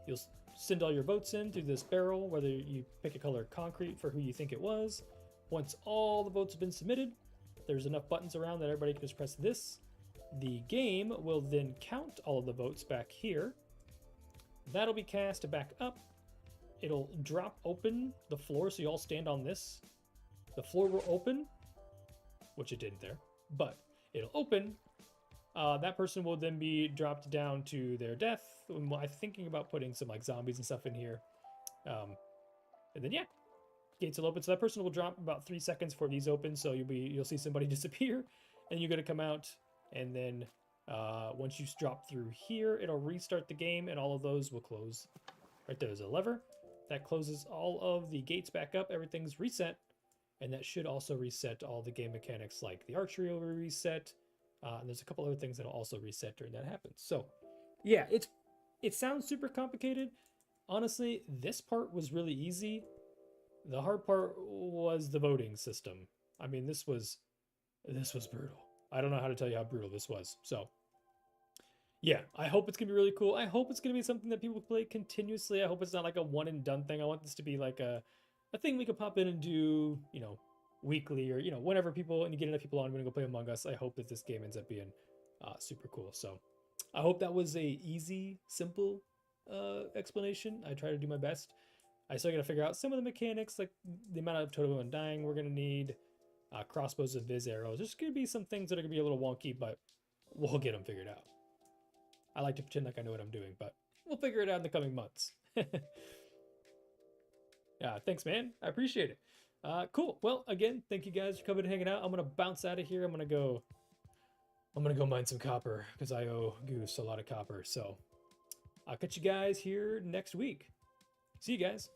You'll send all your votes in through this barrel, whether you pick a color concrete for who you think it was. Once all the votes have been submitted, there's enough buttons around that everybody can just press this. The game will then count all of the votes back here. That'll be cast back up. It'll drop open the floor, so you all stand on this. The floor will open, which it didn't there, but it'll open. That person will then be dropped down to their death. I'm thinking about putting some like zombies and stuff in here. And then yeah, gates will open. So that person will drop about 3 seconds before these open. So you'll see somebody disappear, and you're gonna come out. And then once you drop through here, it'll restart the game, and all of those will close. Right there's a lever that closes all of the gates back up. Everything's reset, and that should also reset all the game mechanics, like the archery will reset. And there's a couple other things that'll also reset during that happens. So yeah, it sounds super complicated. Honestly, this part was really easy. The hard part was the voting system. I mean, this was brutal. I don't know how to tell you how brutal this was. So yeah, I hope it's gonna be really cool. I hope it's gonna be something that people play continuously. I hope it's not like a one and done thing. I want this to be like a thing we can pop in and do, you know, weekly, or you know, whenever people, and you get enough people on, we're gonna go play Among Us. I hope that this game ends up being super cool. So I hope that was a easy, simple explanation. I try to do my best. I still gotta figure out some of the mechanics, like the amount of totem undying we're gonna need, crossbows and viz arrows. There's gonna be some things that are gonna be a little wonky, but we'll get them figured out. I like to pretend like I know what I'm doing, but we'll figure it out in the coming months. Yeah, thanks, man. I appreciate it. Cool. Well, again, thank you guys for coming and hanging out. I'm gonna bounce out of here. I'm gonna go mine some copper because I owe Goose a lot of copper. So I'll catch you guys here next week. See you guys.